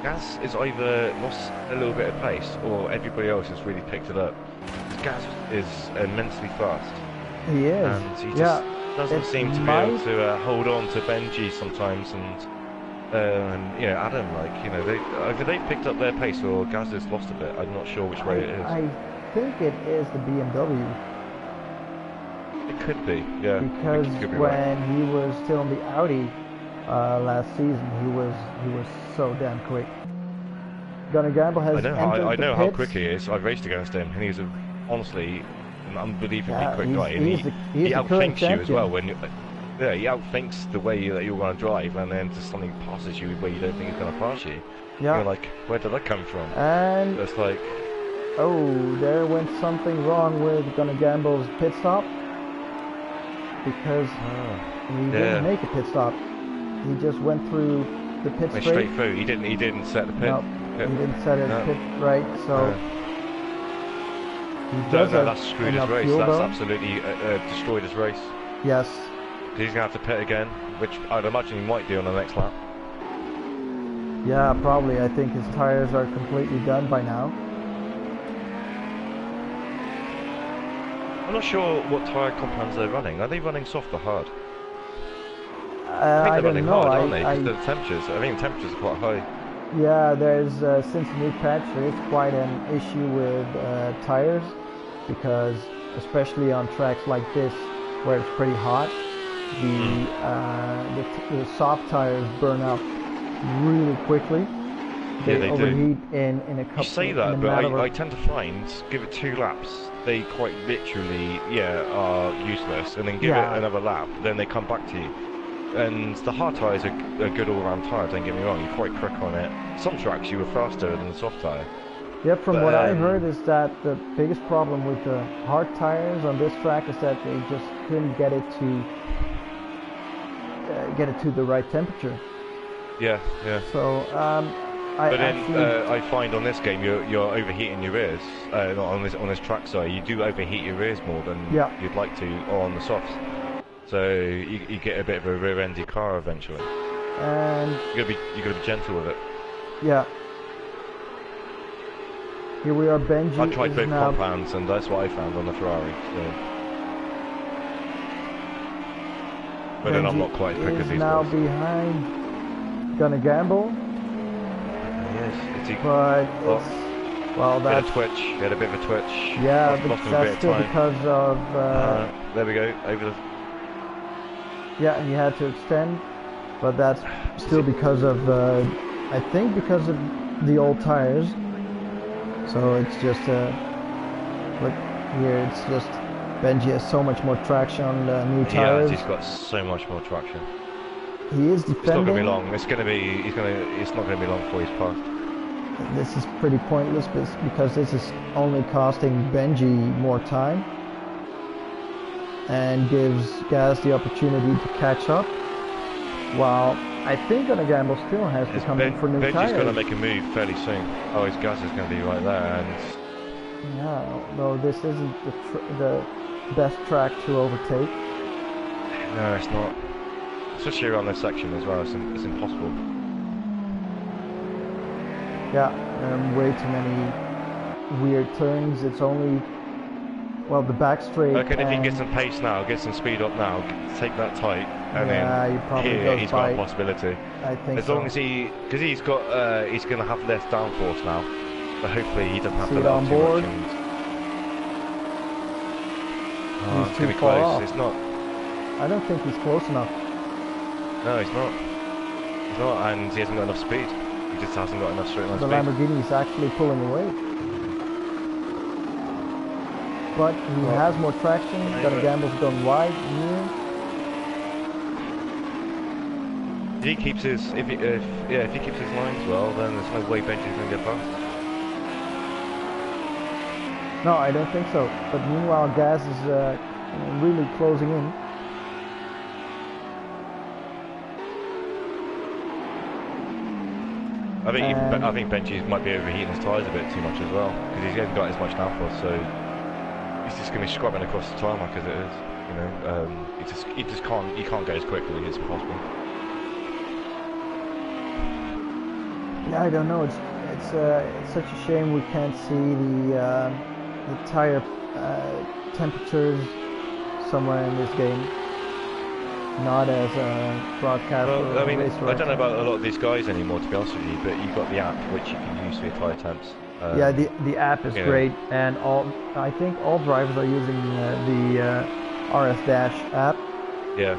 Gaz is either lost a little bit of pace or everybody else has really picked it up. Gaz is immensely fast. He is. And he just doesn't seem to be able to hold on to Benji sometimes and Adam, either they picked up their pace or Gaz has lost a bit. I'm not sure which way it is. I think it is the BMW. It could be, yeah. Because when he was still in the Audi, last season. He was so damn quick. Gonna Gamble has I know how pits. quick he is. I've raced against him, and he's honestly an unbelievably quick guy. And he outthinks you as well when you, yeah, he outthinks the way that you're going to drive, and then just something passes you where you don't think he's going to pass you. Yeah. You're like, where did that come from? And it's like, oh, there went something wrong with Gonna Gamble's pit stop because he didn't make a pit stop. He just went through the pit straight through. He didn't set the pit. No, he didn't set it pit right. So he does that's screwed his race. That's absolutely destroyed his race. Yes. He's gonna have to pit again, which I'd imagine he might do on the next lap. Yeah, probably. I think his tires are completely done by now. I'm not sure what tyre compounds they're running. Are they running soft or hard? I don't know. Hard, aren't they? Because the temperatures, I think the temperatures are quite high. Yeah, there's since the new patch, there is quite an issue with tires, because especially on tracks like this where it's pretty hot, the soft tires burn up really quickly. They overheat in a couple. You say that, but I tend to find, give it 2 laps, they quite literally, are useless, and then give it another lap, then they come back to you. And the hard tyres are good all-round tyres, don't get me wrong, you're quite quick on it. Some tracks you were faster than the soft tyre. Yeah, from what I heard is that the biggest problem with the hard tyres on this track is that they just couldn't get it to the right temperature. Yeah. So I find on this game you're overheating your rears. Not on this track, sorry. You do overheat your rears more than you'd like to on the softs. So you get a bit of a rear-endy car eventually. And you gotta be gentle with it. Yeah. Here we are. Benji. I tried both compounds, and that's what I found on the Ferrari. So. But then I'm not quite as quick as these now guys. Behind Gonna Gamble. Yes, well, that's a twitch. He had a bit of a twitch. Yeah, but that's still because of. There we go. Over the. Yeah, he had to extend, but that's still because of. I think because of the old tires. So it's just look here. It's just Benji has so much more traction on the new tires. Yeah, he's got so much more traction. He is defending. It's not gonna be long. It's not gonna be long before he's passed. This is pretty pointless because this is only costing Benji more time and gives Gaz the opportunity to catch up. While I think Gonna Gamble still has to come in for new tires. Benji's gonna make a move fairly soon. Oh, his Gaz is gonna be right there, and yeah, though this isn't the best track to overtake. No, it's not. Especially around this section as well, it's impossible. Yeah, way too many weird turns. It's only, well, the back straight. Okay, if he can get some pace now, get some speed up now, take that tight, and then here he's got a possibility. I think as long as because he's got, he's going to have less downforce now, but hopefully he doesn't have to let on board. It's going to be close. Off. It's not. I don't think he's close enough. No, he's not. He's not, and he hasn't got enough speed. He just hasn't got enough straight line speed. The Lamborghini is actually pulling away. But he has more traction. Gonna Gamble's gone wide here. If he keeps his if he keeps his lines well, then there's no way Benji's going to get past. No, I don't think so. But meanwhile, Gaz is really closing in. I think Benji might be overheating his tyres a bit too much as well, because he hasn't got as much downforce, so he's just going to be scrubbing across the tarmac as it is. You know, he just can't go as quickly. It's impossible. Yeah, I don't know. It's such a shame we can't see the tire temperatures somewhere in this game. Not as a broadcast. Well, I mean, I don't know about a lot of these guys anymore, to be honest with you, but you've got the app which you can use for your tyre temps. Yeah, the app is great, and I think all drivers are using the RS Dash app. Yeah,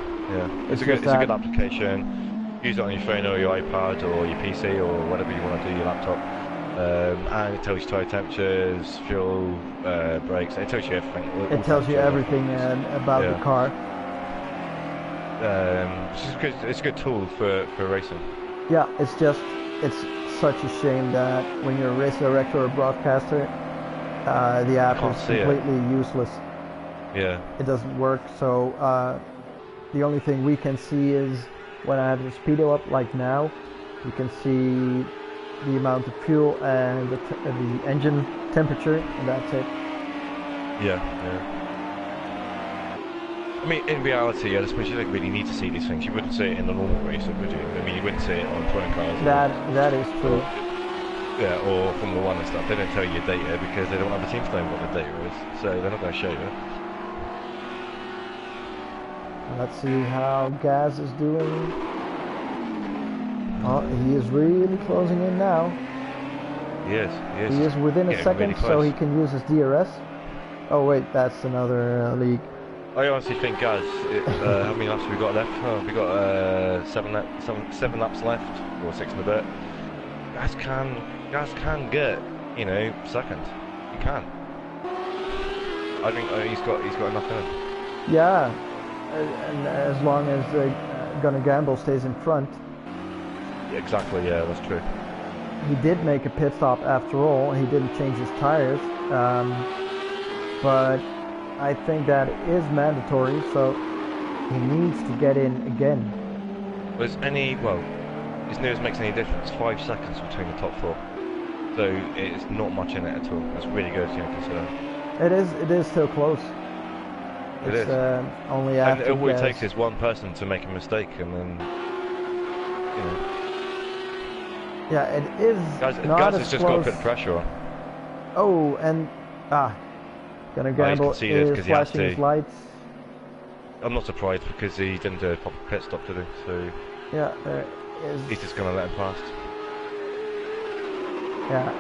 it's a good application. use it on your phone or your iPad or your PC or whatever you want to do, your laptop. And it tells you tire temperatures, fuel, brakes. It tells you everything. It tells you everything about the car. It's a good tool for racing. Yeah, it's such a shame that when you're a race director or a broadcaster, the app is completely useless. Yeah. It doesn't work. So the only thing we can see is when I have the speedo up, like now, you can see the amount of fuel and the engine temperature, and that's it. Yeah. I mean, in reality, I suppose you don't really need to see these things. You wouldn't see it in a normal race, would you? I mean, you wouldn't see it on touring cars. That is true. Yeah, or Formula 1 and stuff. They don't tell you your data because they don't have the teams knowing what the data is, so they're not going to show you. Let's see how Gaz is doing. Oh, he is really closing in now. He is. He is within a second, really so he can use his DRS. Oh wait, that's another league. I honestly think, Gaz, how many laps have we got left? Oh, we got 7 laps left, or 6 and a bit. Gaz can get, second. He can. I think he's got enough in him. Yeah, and as long as Gonna Gamble stays in front. Exactly, yeah, that's true. He did make a pit stop after all. He didn't change his tires, but I think that is mandatory, so he needs to get in again. His nose makes any difference. 5 seconds between the top 4, so it's not much in it at all. That's really good, considering. It is still close. It is. Only after. And all it takes is one person to make a mistake, and then Yeah, it is. Gaz has just got to put the pressure on. Oh, and Gonna Gamble is flashing his lights. I'm not surprised because he didn't do a proper pit stop, did he? So yeah, there is. He's just gonna let him past. Yeah,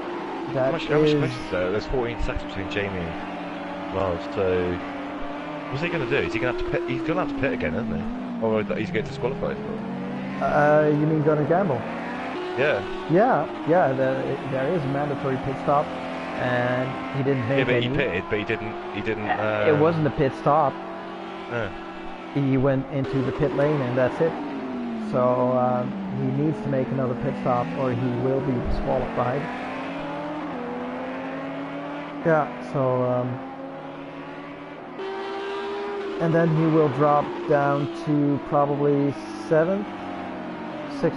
that how much space is there? There's 14 seconds between Jamie and Lars. So what's he gonna do? Is he gonna have to pit? He's gonna have to pit again, isn't he? Or he's getting disqualified. You mean Gonna Gamble? Yeah. Yeah. There is a mandatory pit stop. And he didn't make he pitted, but he didn't. It wasn't a pit stop. Yeah. He went into the pit lane, and that's it. So he needs to make another pit stop, or he will be disqualified. Yeah. So and then he will drop down to probably 6th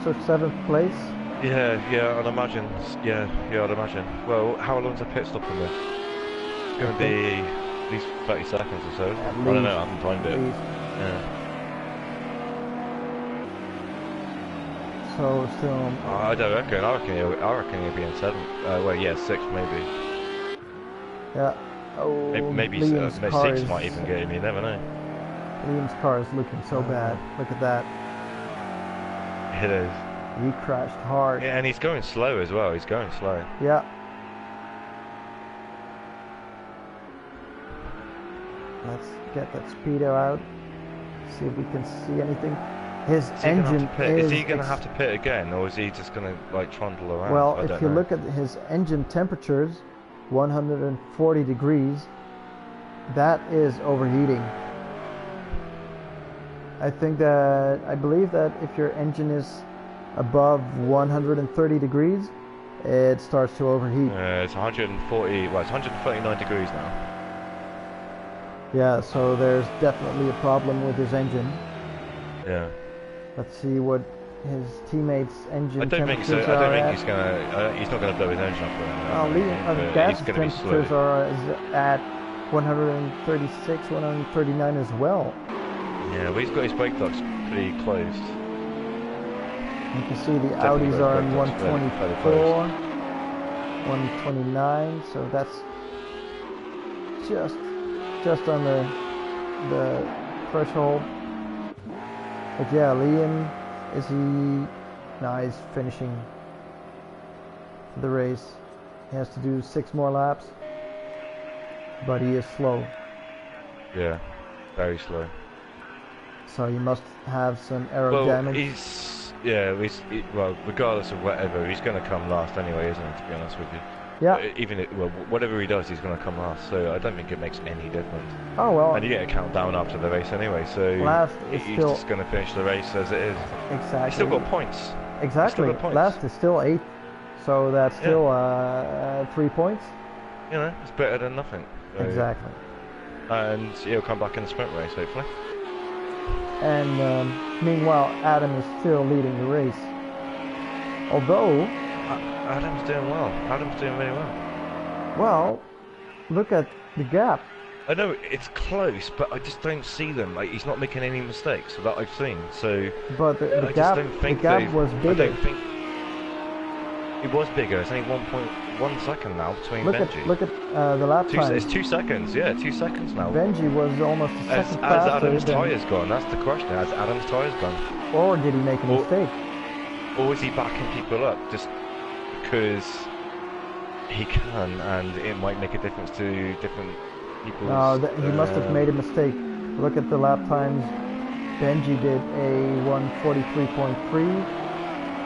or 7th place. Yeah, I'd imagine. Yeah, I'd imagine. Well, how long's a pit stop in this? It's going to be at least 30 seconds or so. I don't know, I haven't timed it. Yeah. So still. I don't reckon. I reckon he'll be in 7th. Well, yeah, 6th maybe. Yeah. Oh. Maybe 6 might even get him. You never know. Liam's car is looking so bad. Look at that. It is. He crashed hard. Yeah, and he's going slow as well. He's going slow. Yeah. Let's get that speedo out. See if we can see anything. His engine is he going to have to pit again, or is he just going to trundle around? Well, if you look at his engine temperatures, 140 degrees, that is overheating. I believe that if your engine is above 130 degrees, it starts to overheat. It's 140. Well, it's 139 degrees now. Yeah, so there's definitely a problem with his engine. Yeah. Let's see what his teammates' engine temperatures are. I don't think he's gonna. He's not gonna blow his engine up. Gas temperatures are at 136, 139 as well. Yeah, well, he's got his brake ducts pretty closed. You can see the Audis are on 124, 129, so that's just on the threshold. But yeah, Liam, he's finishing the race. He has to do 6 more laps, but he is slow. Yeah, very slow. So you must have some aerodynamics. well, regardless of whatever, he's going to come last anyway, isn't he? To be honest with you. Yeah. Well, whatever he does, he's going to come last. So I don't think it makes any difference. Oh well. And you get a countdown after the race anyway, so last is he's still... just going to finish the race as it is. Exactly. He's still got points. Exactly. Got points. Last is still 8th, so that's still 3 points. You know, it's better than nothing. So. Exactly. And he'll come back in the sprint race, hopefully. And meanwhile, Adam is still leading the race. Although... Adam's doing well. Adam's doing really well. Well, look at the gap. I know it's close, but I just don't see them. Like, he's not making any mistakes that I've seen. So, but the gap was bigger. I don't think it was bigger. It's only 1.1 second now between Benji. Look at the lap time. It's 2 seconds. Yeah, 2 seconds now. Benji was almost a second faster. Has Adam's tyres gone? That's the question. Has Adam's tyres gone? Or did he make a mistake? Or is he backing people up just because he can, and it might make a difference to different people's... No, he must have made a mistake. Look at the lap times. Benji did a 1:43.3,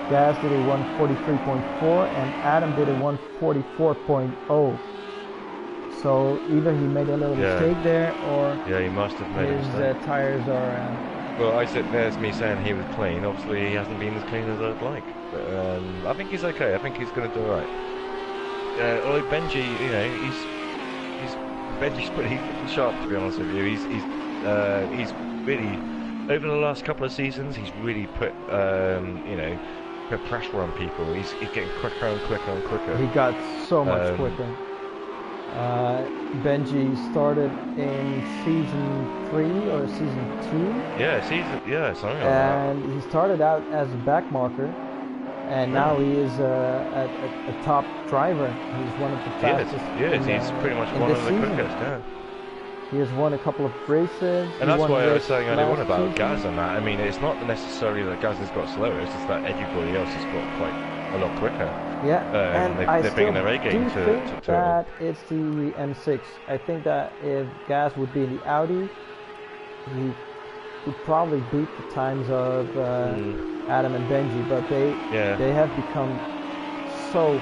Gas did a 1:43.4, and Adam did a 1:44.0. So either he made a little mistake there, or he must have made his tires are... Well, there's me saying he was clean. Obviously, he hasn't been as clean as I'd like. But I think he's okay. I think he's going to do alright. Although Benji, you know, Benji's pretty sharp, to be honest with you. He's really, over the last couple of seasons, he's really put put pressure on people. He's getting quicker and quicker and quicker. He got so much quicker. Benji started in season 3 or season 2. Something like that. And he started out as a back marker. And now he is a top driver. He's one of the fastest. He's pretty much one of the quickest. Yeah. He has won a couple of races. And that's why I was saying earlier on about Gaz and that. I mean, it's not necessarily that Gaz has got slower. It's just that everybody else has got quite a lot quicker. Yeah, and they're bringing their A game to that it's the M6. I think that if Gaz would be in the Audi, he would probably beat the times of Adam and Benji, but they have become so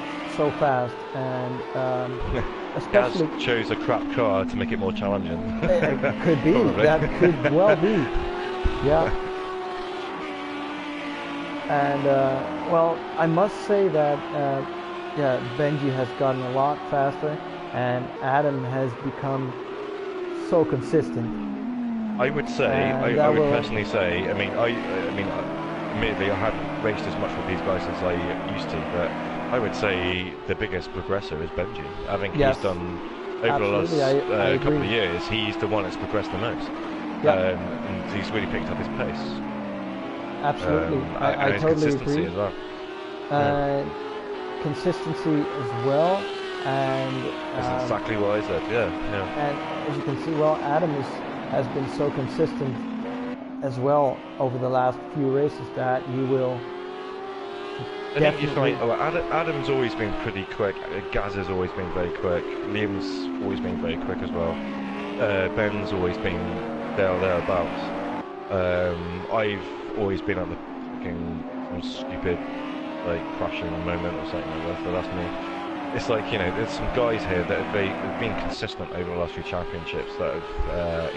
fast, and especially Gaz chose a crap car to make it more challenging. It could be. That could well be. Yeah. And well, I must say that Benji has gotten a lot faster, and Adam has become so consistent. I would say, I would personally say, I mean, admittedly, I haven't raced as much with these guys as I used to, but I would say the biggest progressor is Benji. I think he's done, over the last couple of years, he's the one that's progressed the most. And he's really picked up his pace. Absolutely. I totally consistency agree. as well. Consistency as well. And that's exactly what I said, And as you can see, well, Adam has been so consistent as well over the last few races that he will definitely... Adam's always been pretty quick. Gaz has always been very quick. Liam's always been very quick as well. Ben's always been thereabouts. I've always been at the fucking stupid, like, crashing moment or something like that, so that's me. It's like, you know, there's some guys here that have been consistent over the last few championships that have,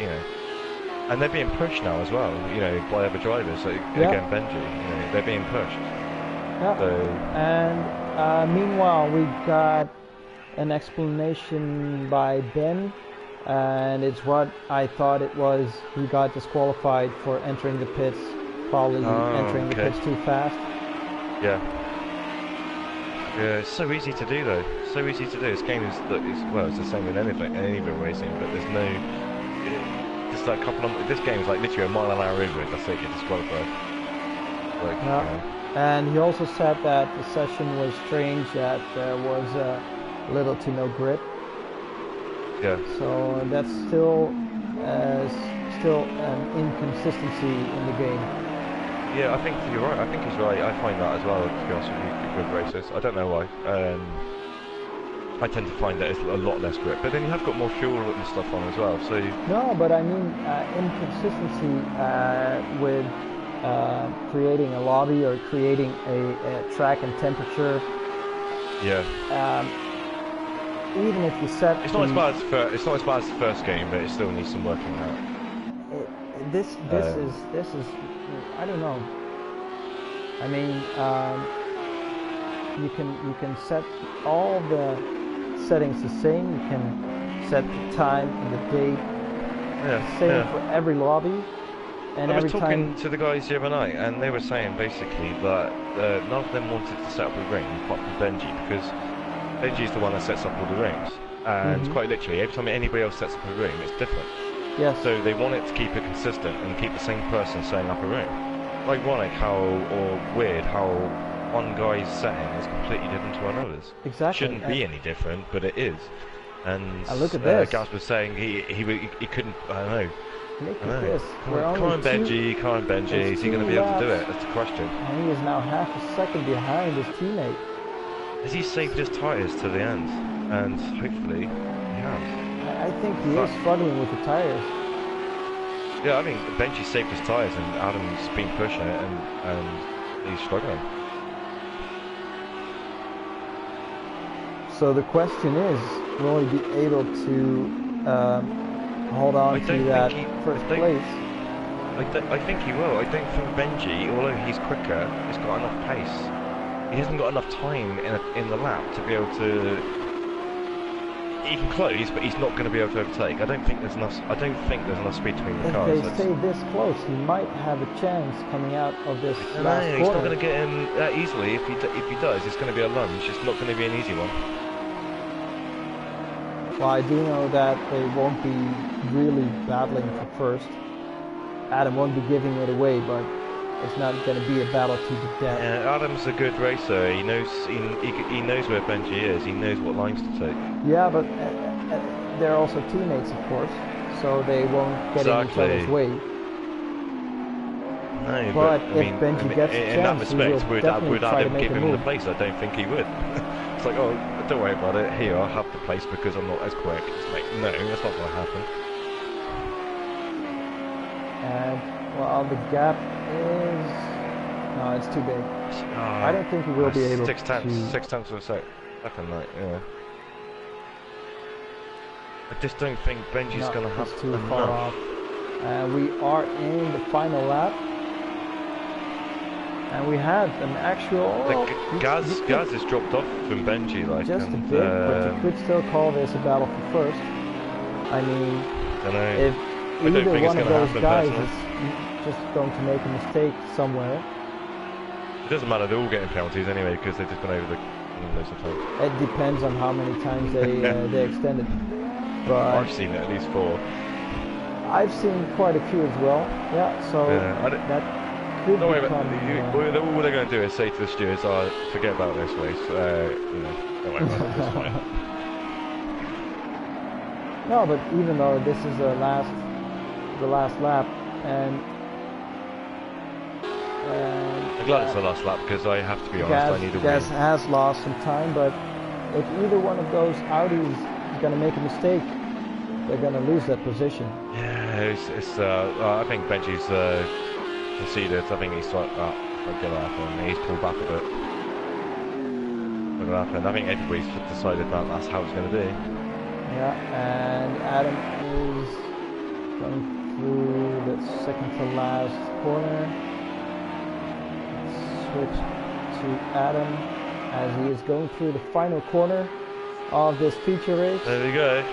and they're being pushed now as well, you know, by other drivers. So, again, Benji, you know, they're being pushed. Yeah. So, and meanwhile, we got an explanation by Ben, and it's what I thought it was. He got disqualified for entering the pits, probably entering the pits too fast. Yeah, it's so easy to do though. So easy to do. This game is well, it's the same with any of it racing, but there's no. Just like a couple of. This game is like literally a mile an hour over it. That's it. You're disqualified. Like, And he also said that the session was strange. That there was little to no grip. Yeah. So that's still an inconsistency in the game. Yeah, I think you're right. I think he's right. I find that as well, to be honest with you, with races. I don't know why. I tend to find that it's a lot less grip, but then you have got more fuel and stuff on as well. So no, but I mean inconsistency with creating a lobby or creating a track and temperature. Yeah. Even if you set it's not as bad as the first game, but it still needs some working out. This is I don't know. I mean, you can set all the settings the same. You can set the time and the date same for every lobby. And I was talking to the guys the other night, and they were saying basically that none of them wanted to set up a ring apart from Benji, because Benji's the one that sets up all the rings, and quite literally every time anybody else sets up a ring, it's different. Yes. So they wanted to keep it consistent and keep the same person setting up a ring. Ironic weird how one guy's setting is completely different to another's. Exactly. Shouldn't be any different, but it is. And look at this. Gaz was saying he couldn't. I don't know. Look at this. Come on, Benji. Is he going to be able to do it? That's the question. And he is now half a second behind his teammate. Has he saved his tyres to the end? And hopefully he has. I think he is struggling with the tyres. Yeah, I think Benji saved his tyres and Adam's been pushing it and he's struggling. So the question is, will he be able to hold on to that first place? I think he will. I don't think Benji, although he's quicker, has got enough pace. He hasn't got enough time in the lap to be able to. He can close, but he's not going to be able to overtake. I don't think there's enough speed between the cars. If they stay this close, he might have a chance coming out of this last corner. He's not going to get in that easily. If he does, it's going to be a lunge. It's not going to be an easy one. Well, I do know that they won't be really battling for first. Adam won't be giving it away, but it's not going to be a battle to the death. Yeah, Adam's a good racer. He knows where Benji is. He knows what lines to take. Yeah, but they're also teammates, of course, so they won't get in each other's way. No, but I if mean, Benji gets a chance, in that respect, would Adam give him the place? I don't think he would. It's like, oh, don't worry about it. Here, I'll have the place because I'm not as quick. It's like, no, that's not going to happen. And well, the gap is it's too big. I don't think he will be able to. 6 tenths of a second, yeah. I just don't think Benji's going to have too far off. We are in the final lap. And we had an actual... Gaz has dropped off from Benji, like... Just a bit, but you could still call this a battle for first. I mean, if either one of those guys is just going to make a mistake somewhere... It doesn't matter, they're all getting penalties anyway, because they've just been over the loads of times. It depends on how many times they extended. But I've seen at least 4. I've seen quite a few as well, yeah, so that... Don't worry about it. All they're going to do is say to the stewards, forget about this race, don't worry about it, it's fine. No, but even though this is the last lap, and I'm glad it's the last lap, because I have to be honest, I need a win. Gaz has lost some time, but if either one of those Audis is going to make a mistake, they're going to lose that position. Yeah, I think Benji's... conceded. I think he's like that. What's going to happen? He's pulled back a bit. What's going to happen? I think everybody's decided that that's how it's going to be. Yeah, and Adam is going through the second to last corner. Switch to Adam as he is going through the final corner of this feature race. There we go.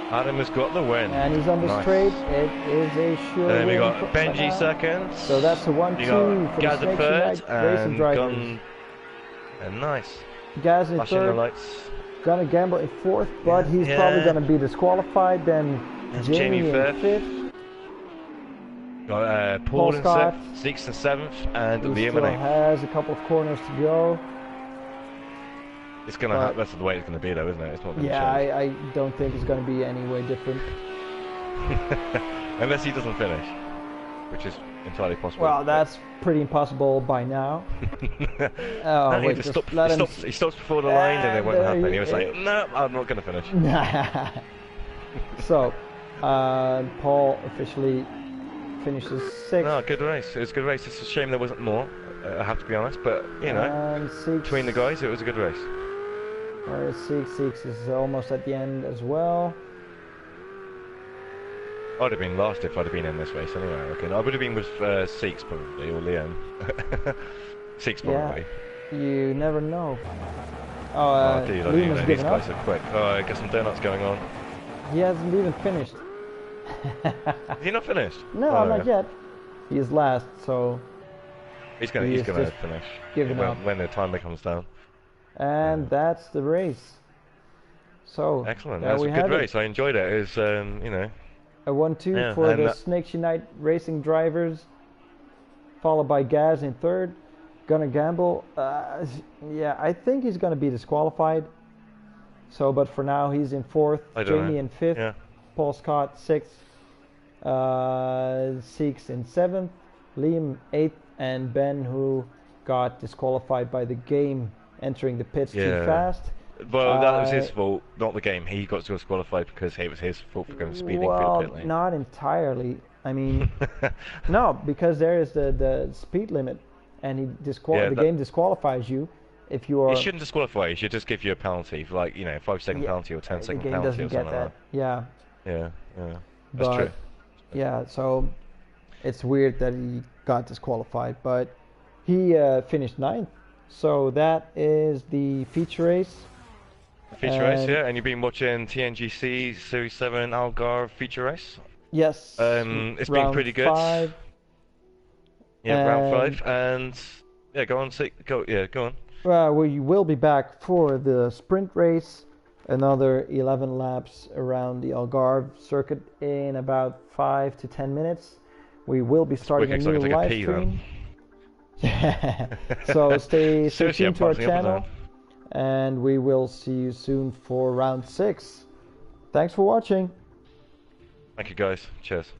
Adam has got the win. And he's on the straight. It is a sure win. And then we got Benji second. So that's a 1-2 for Gaz the third racing drivers. And nice. Gaz in Flashing third. the lights. Gonna gamble in fourth, but he's probably gonna be disqualified. Then Jamie in fifth. Got Paul in sixth and seventh, and Liam in eighth. Has a couple of corners to go. It's gonna happen. That's the way it's gonna be, though, isn't it? It's not gonna change. I don't think it's gonna be any way different. Unless he doesn't finish, which is entirely possible. Well, that's pretty impossible by now. No, wait, he stops before the line, and it won't happen. He was like, "No, I'm not gonna finish." So, Paul officially finishes 6th. No, good race. It was a good race. It's a shame there wasn't more, I have to be honest, but, you know, And between the guys, it was a good race. Whereas Six is almost at the end as well. I'd have been last if I'd have been in this race anyway, I reckon. I would have been with Seeks probably, or Liam. Seeks probably. Yeah, you never know. Dude, I Liam has these given up. guys are quick. Oh, I got some donuts going on. He hasn't even finished. Is he not finished? No, not yet. He is last, so... He's gonna finish. Giving up. When the timer comes down. And that's the race. So, excellent. That was a good race. I enjoyed it. It was, you know... A 1-2 for the Snakes Unite Racing drivers, followed by Gaz in 3rd. Gonna gamble. Yeah, I think he's gonna be disqualified. So, but for now he's in 4th. Jamie in 5th. Yeah. Paul Scott 6th. Seeks in 7th. Liam 8th, and Ben, who got disqualified by the game, entering the pits too fast. Well, that was his fault, not the game. He got disqualified because it was his fault for going speeding through the pit lane. Not entirely. I mean, no, because there is the speed limit, and the game disqualifies you if you are. He shouldn't disqualify. He should just give you a penalty for, like, you know, 5-second penalty or 10-second penalty. The game doesn't get that. Yeah. That's true. Yeah, so it's weird that he got disqualified, but he finished 9th. So that is the feature race. Feature race, yeah, and you've been watching TNGC Series 7 Algarve feature race? Yes. It's been pretty good. 5. Yeah, round 5, and yeah, go on. We will be back for the sprint race, another 11 laps around the Algarve circuit in about 5 to 10 minutes. We will be starting a new live stream. So stay tuned to our channel. And we will see you soon for round 6. Thanks for watching. Thank you guys. Cheers.